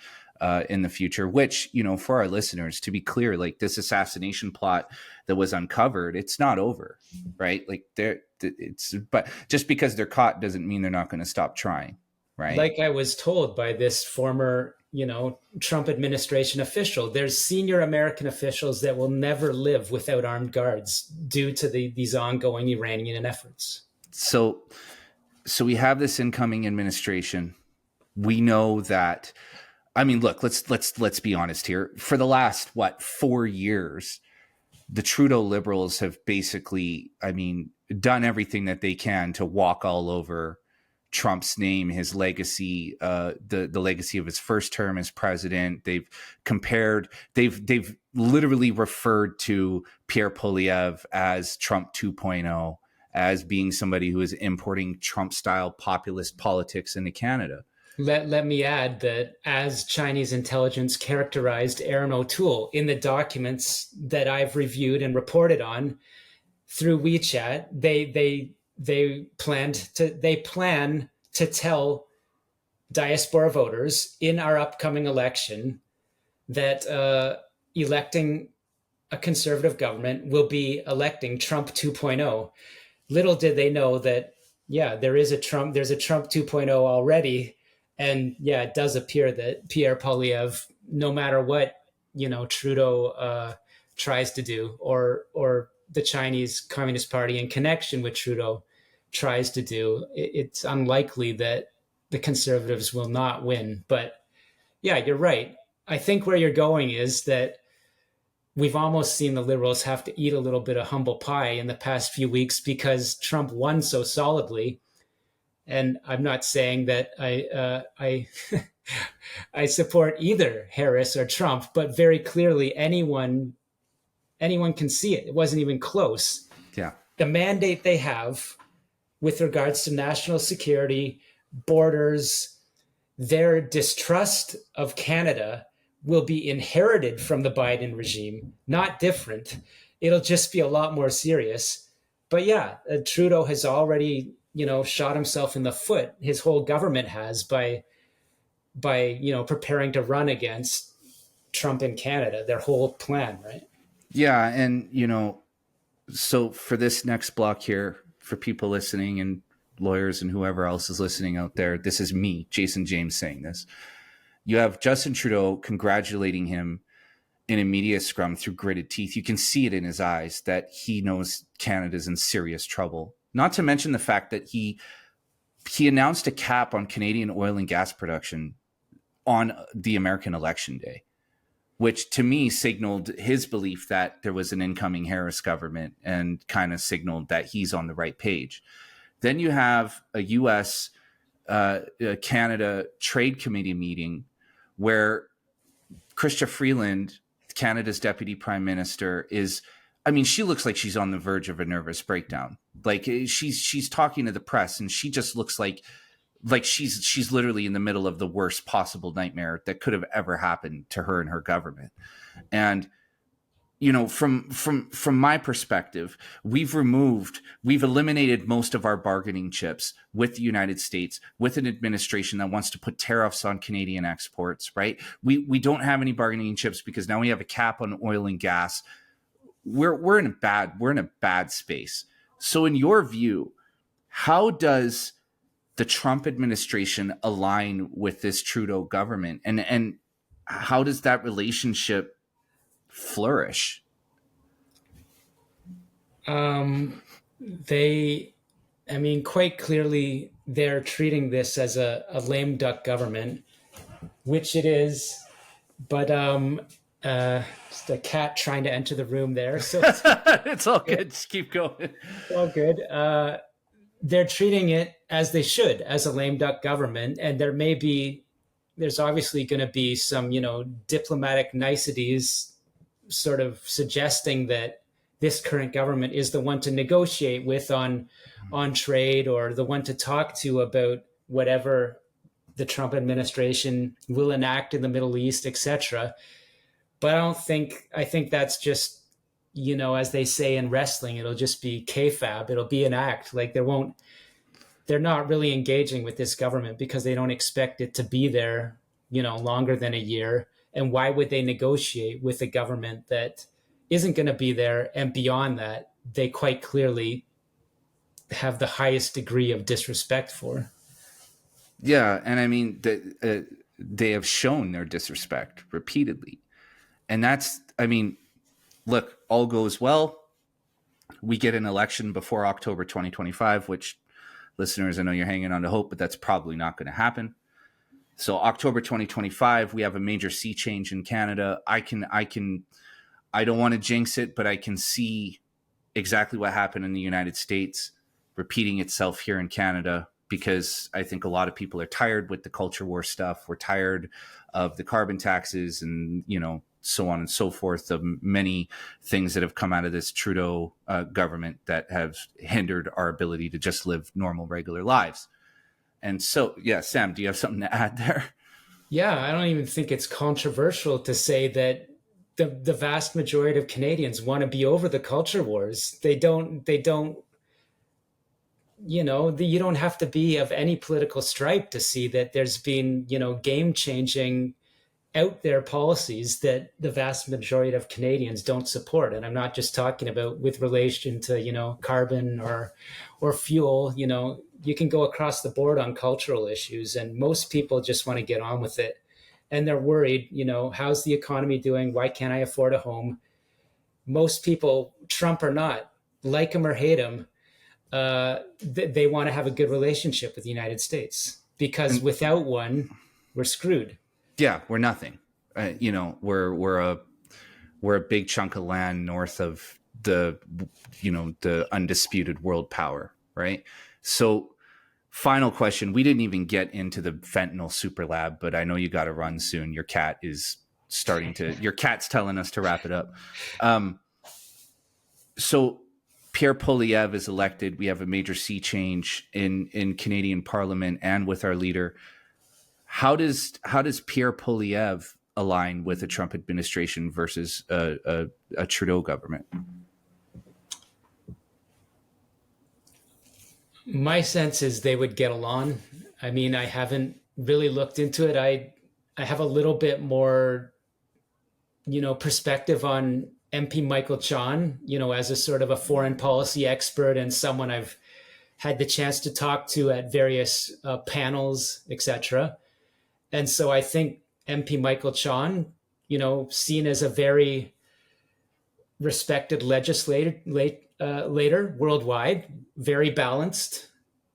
in the future, which, for our listeners, to be clear, like this assassination plot that was uncovered, it's not over, right? Like but just because they're caught doesn't mean they're not going to stop trying, right? Like I was told by this former, Trump administration official, there's senior American officials that will never live without armed guards due to these ongoing Iranian efforts. So we have this incoming administration. We know that. I mean, look, let's be honest here. For the last 4 years, the Trudeau Liberals have basically, done everything that they can to walk all over Trump's name, his legacy, the legacy of his first term as president. They've literally referred to Pierre Poilievre as Trump 2.0, as being somebody who is importing Trump-style populist politics into Canada. Let me add that as Chinese intelligence characterized Aaron O'Toole in the documents that I've reviewed and reported on through WeChat, they plan to tell diaspora voters in our upcoming election that electing a conservative government will be electing Trump 2.0. Little did they know that, there's a Trump 2.0 already. And it does appear that Pierre Poilievre, no matter what, Trudeau tries to do, or the Chinese Communist Party in connection with Trudeau tries to do, it's unlikely that the Conservatives will not win. But you're right. I think where you're going is that we've almost seen the Liberals have to eat a little bit of humble pie in the past few weeks because Trump won so solidly. And I'm not saying that I I support either Harris or Trump, but very clearly anyone can see it. It wasn't even close. Yeah. The mandate they have with regards to national security, borders, their distrust of Canada will be inherited from the Biden regime, not different. It'll just be a lot more serious. But yeah, Trudeau has already, shot himself in the foot. His whole government has by preparing to run against Trump in Canada, their whole plan, right? Yeah. And, so for this next block here, for people listening and lawyers and whoever else is listening out there, this is me, Jason James, saying this. You have Justin Trudeau congratulating him in a media scrum through gritted teeth. You can see it in his eyes that he knows Canada's in serious trouble. Not to mention the fact that he announced a cap on Canadian oil and gas production on the American election day, which to me signaled his belief that there was an incoming Harris government and kind of signaled that he's on the right page. Then you have a U.S. Canada Trade Committee meeting where Chrystia Freeland, Canada's deputy prime minister, she looks like she's on the verge of a nervous breakdown. Like she's talking to the press and she just looks like she's literally in the middle of the worst possible nightmare that could have ever happened to her and her government. And from my perspective, we've eliminated most of our bargaining chips with the United States, with an administration that wants to put tariffs on Canadian exports, right? We don't have any bargaining chips because now we have a cap on oil and gas. We're in a bad space. So in your view, how does the Trump administration align with this Trudeau government, and how does that relationship flourish? Quite clearly they're treating this as a lame duck government, which it is, but just a cat trying to enter the room there. So it's all good. Just keep going. All good. They're treating it as they should, as a lame duck government. And there's obviously going to be some, diplomatic niceties sort of suggesting that this current government is the one to negotiate with on trade, or the one to talk to about whatever the Trump administration will enact in the Middle East, etc. But I think that's just, as they say in wrestling, it'll just be kayfabe. It'll be an act. Like they're not really engaging with this government because they don't expect it to be there, longer than a year. And why would they negotiate with a government that isn't going to be there? And beyond that, they quite clearly have the highest degree of disrespect for. Yeah. And they have shown their disrespect repeatedly. And look, all goes well. We get an election before October 2025, which, listeners, I know you're hanging on to hope, but that's probably not going to happen. So October 2025, we have a major sea change in Canada. I don't want to jinx it, but I can see exactly what happened in the United States repeating itself here in Canada, because I think a lot of people are tired with the culture war stuff. We're tired of the carbon taxes and, so on and so forth, of many things that have come out of this Trudeau government that have hindered our ability to just live normal, regular lives. And so, yeah, Sam, do you have something to add there? Yeah, I don't even think it's controversial to say that the vast majority of Canadians want to be over the culture wars. They don't, you don't have to be of any political stripe to see that there's been, game-changing out there policies that the vast majority of Canadians don't support. And I'm not just talking about with relation to, carbon or fuel. You can go across the board on cultural issues, and most people just want to get on with it. And they're worried, how's the economy doing? Why can't I afford a home? Most people, Trump or not, like him or hate him, they want to have a good relationship with the United States, because without one, we're screwed. Yeah, we're nothing. we're a big chunk of land north of the undisputed world power, right? So final question. We didn't even get into the fentanyl super lab, but I know you got to run soon. Your cat's telling us to wrap it up. So Pierre Poilievre is elected. We have a major sea change in Canadian Parliament and with our leader. How does Pierre Poilievre align with a Trump administration versus a Trudeau government? My sense is they would get along. I mean, I haven't really looked into it. I have a little bit more, perspective on MP Michael Chan, as a sort of a foreign policy expert and someone I've had the chance to talk to at various panels, etc. And so I think MP Michael Chan, seen as a very respected legislator worldwide, very balanced.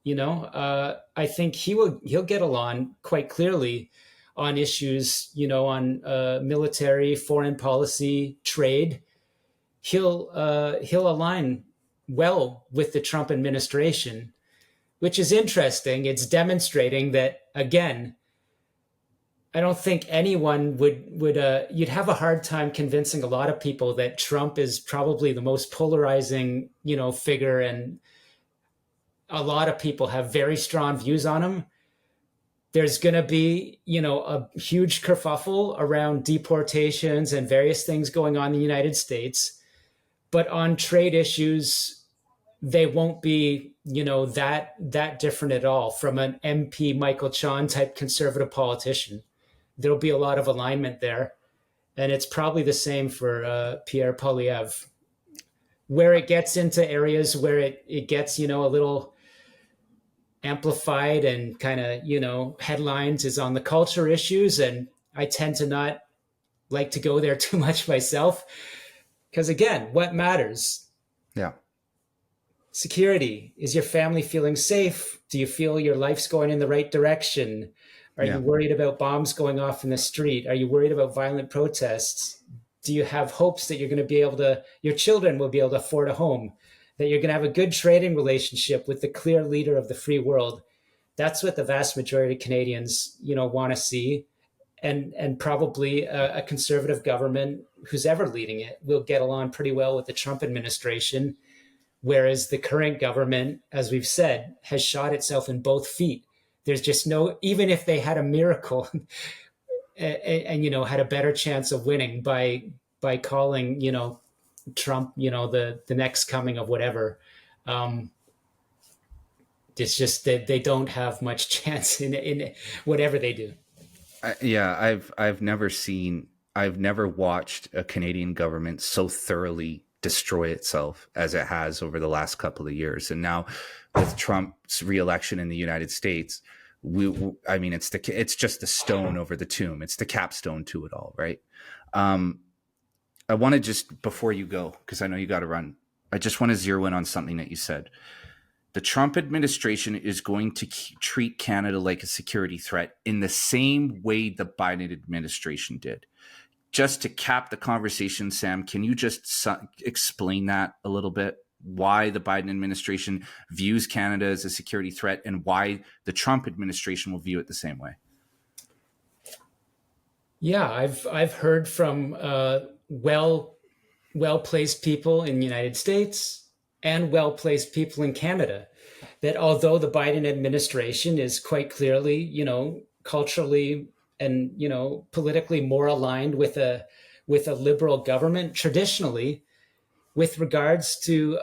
I think he'll get along quite clearly on issues, on military, foreign policy, trade. He'll align well with the Trump administration, which is interesting. It's demonstrating that, again, I don't think anyone would you'd have a hard time convincing a lot of people that Trump is probably the most polarizing, figure, and a lot of people have very strong views on him. There's going to be, a huge kerfuffle around deportations and various things going on in the United States. But on trade issues, they won't be, that different at all from an MP Michael Chan type conservative politician. There'll be a lot of alignment there. And it's probably the same for Pierre Poilievre. Where it gets into areas where it gets, a little amplified and kind of, headlines is on the culture issues. And I tend to not like to go there too much myself. Because again, what matters? Yeah. Security. Is your family feeling safe? Do you feel your life's going in the right direction? Are you worried about bombs going off in the street? Are you worried about violent protests? Do you have hopes that you're going to be able to, your children will be able to afford a home, that you're going to have a good trading relationship with the clear leader of the free world? That's what the vast majority of Canadians, want to see. And probably a conservative government, who's ever leading it, will get along pretty well with the Trump administration. Whereas the current government, as we've said, has shot itself in both feet. There's just even if they had a miracle and had a better chance of winning by calling, Trump, the next coming of whatever, it's just that they don't have much chance in whatever they do. I've never watched a Canadian government so thoroughly destroy itself as it has over the last couple of years. And now with Trump's reelection in the United States, it's just the stone over the tomb. It's the capstone to it all, right? I want to just, before you go, because I know you got to run, I just want to zero in on something that you said. The Trump administration is going to treat Canada like a security threat in the same way the Biden administration did. Just to cap the conversation, Sam, can you just explain that a little bit? Why the Biden administration views Canada as a security threat and why the Trump administration will view it the same way? Yeah, I've heard from well-placed people in the United States and well-placed people in Canada that although the Biden administration is quite clearly, culturally and, politically more aligned with a liberal government traditionally, with regards to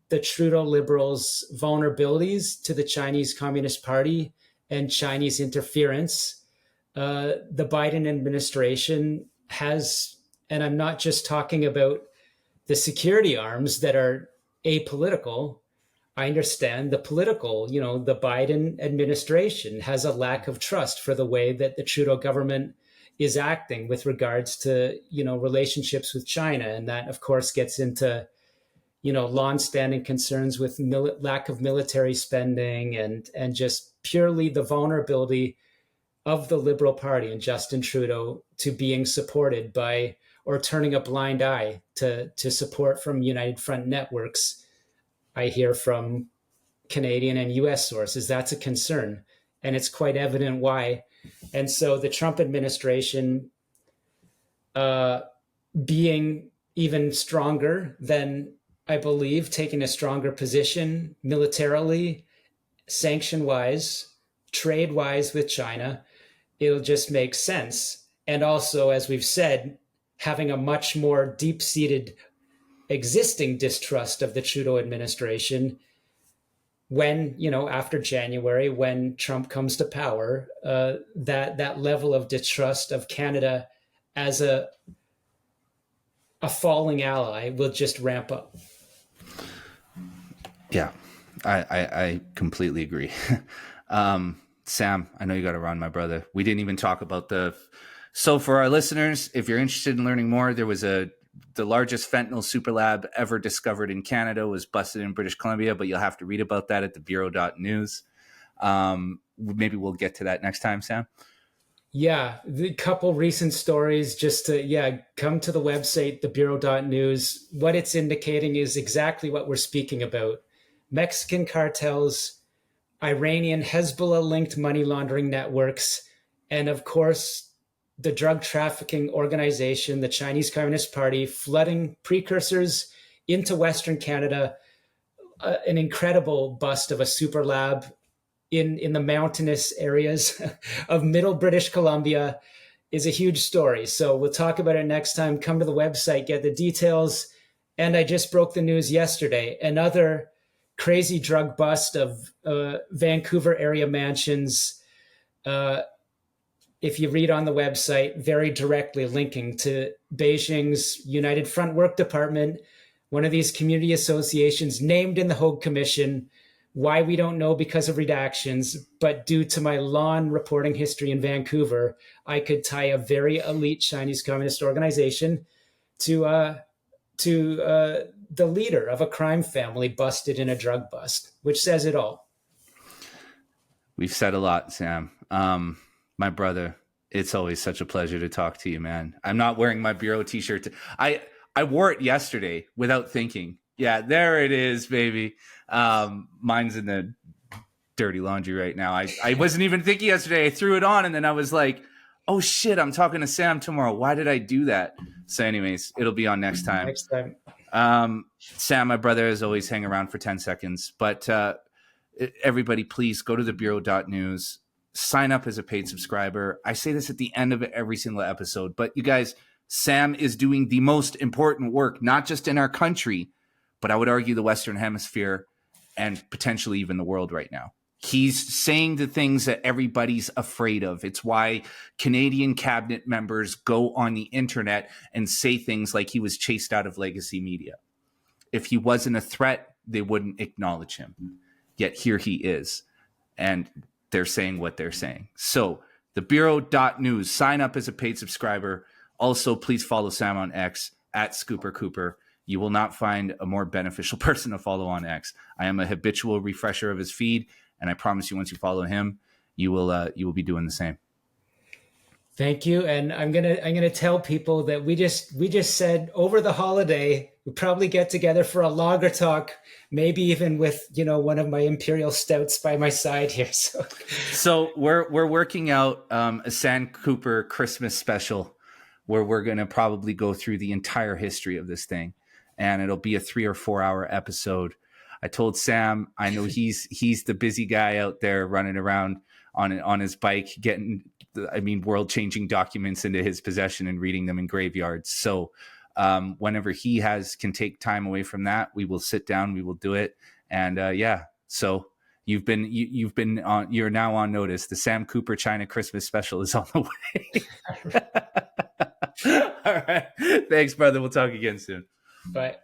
the Trudeau Liberals' vulnerabilities to the Chinese Communist Party and Chinese interference, the Biden administration has, and I'm not just talking about the security arms that are apolitical, I understand the political, the Biden administration has a lack of trust for the way that the Trudeau government is acting with regards to, relationships with China. And that, of course, gets into, longstanding concerns with lack of military spending and just purely the vulnerability of the Liberal Party and Justin Trudeau to being supported by or turning a blind eye to support from United Front networks. I hear from Canadian and US sources that's a concern, and it's quite evident why. And so the Trump administration, being even stronger than, I believe, taking a stronger position militarily, sanction wise, trade wise with China, it'll just make sense. And also, as we've said, having a much more deep seated existing distrust of the Trudeau administration when, after January, when Trump comes to power, that level of distrust of Canada as a falling ally will just ramp up. Yeah, I completely agree. Sam, I know you got to run, my brother. We didn't even talk about so for our listeners, if you're interested in learning more, there was the largest fentanyl super lab ever discovered in Canada was busted in British Columbia, but you'll have to read about that at the bureau.news. Maybe we'll get to that next time, Sam. Yeah, the couple recent stories, just to, come to the website, thebureau.news. What it's indicating is exactly what we're speaking about. Mexican cartels, Iranian Hezbollah-linked money laundering networks, and of course, the drug trafficking organization, the Chinese Communist Party, flooding precursors into Western Canada, an incredible bust of a super lab in the mountainous areas of middle British Columbia is a huge story. So we'll talk about it next time. Come to the website, get the details. And I just broke the news yesterday. Another crazy drug bust of Vancouver area mansions. If you read on the website, very directly linking to Beijing's United Front Work Department, one of these community associations named in the Hague Commission. Why we don't know because of redactions, but due to my long reporting history in Vancouver, I could tie a very elite Chinese Communist organization to the leader of a crime family busted in a drug bust, which says it all. We've said a lot, Sam. My brother, it's always such a pleasure to talk to you, man. I'm not wearing my bureau t-shirt. I wore it yesterday without thinking. Yeah, there it is, baby. Mine's in the dirty laundry right now. I wasn't even thinking yesterday. I threw it on and then I was like, oh shit, I'm talking to Sam tomorrow. Why did I do that? So anyways, it'll be on next time. Sam, my brother, as always, hang around for 10 seconds. But everybody, please go to thebureau.news. Sign up as a paid subscriber. I say this at the end of every single episode, but you guys, Sam is doing the most important work, not just in our country, but I would argue the Western Hemisphere and potentially even the world right now. He's saying the things that everybody's afraid of. It's why Canadian cabinet members go on the internet and say things like he was chased out of legacy media. If he wasn't a threat, they wouldn't acknowledge him. Yet here he is. And they're saying what they're saying. So the Bureau.news, sign up as a paid subscriber. Also, please follow Sam on X at Scooper Cooper. You will not find a more beneficial person to follow on X. I am a habitual refresher of his feed, and I promise you, once you follow him, you will be doing the same. Thank you, and I'm gonna tell people that we just said over the holiday we probably get together for a lager talk, maybe even with one of my imperial stouts by my side here. So we're working out a Sam Cooper Christmas special where we're gonna probably go through the entire history of this thing. And it'll be a 3 or 4 hour episode. I told Sam, I know he's the busy guy out there running around on his bike, getting, world-changing documents into his possession and reading them in graveyards. So whenever he can take time away from that, we will sit down, we will do it. And so you're now on notice. The Sam Cooper China Christmas special is on the way. All right. Thanks, brother. We'll talk again soon. Bye.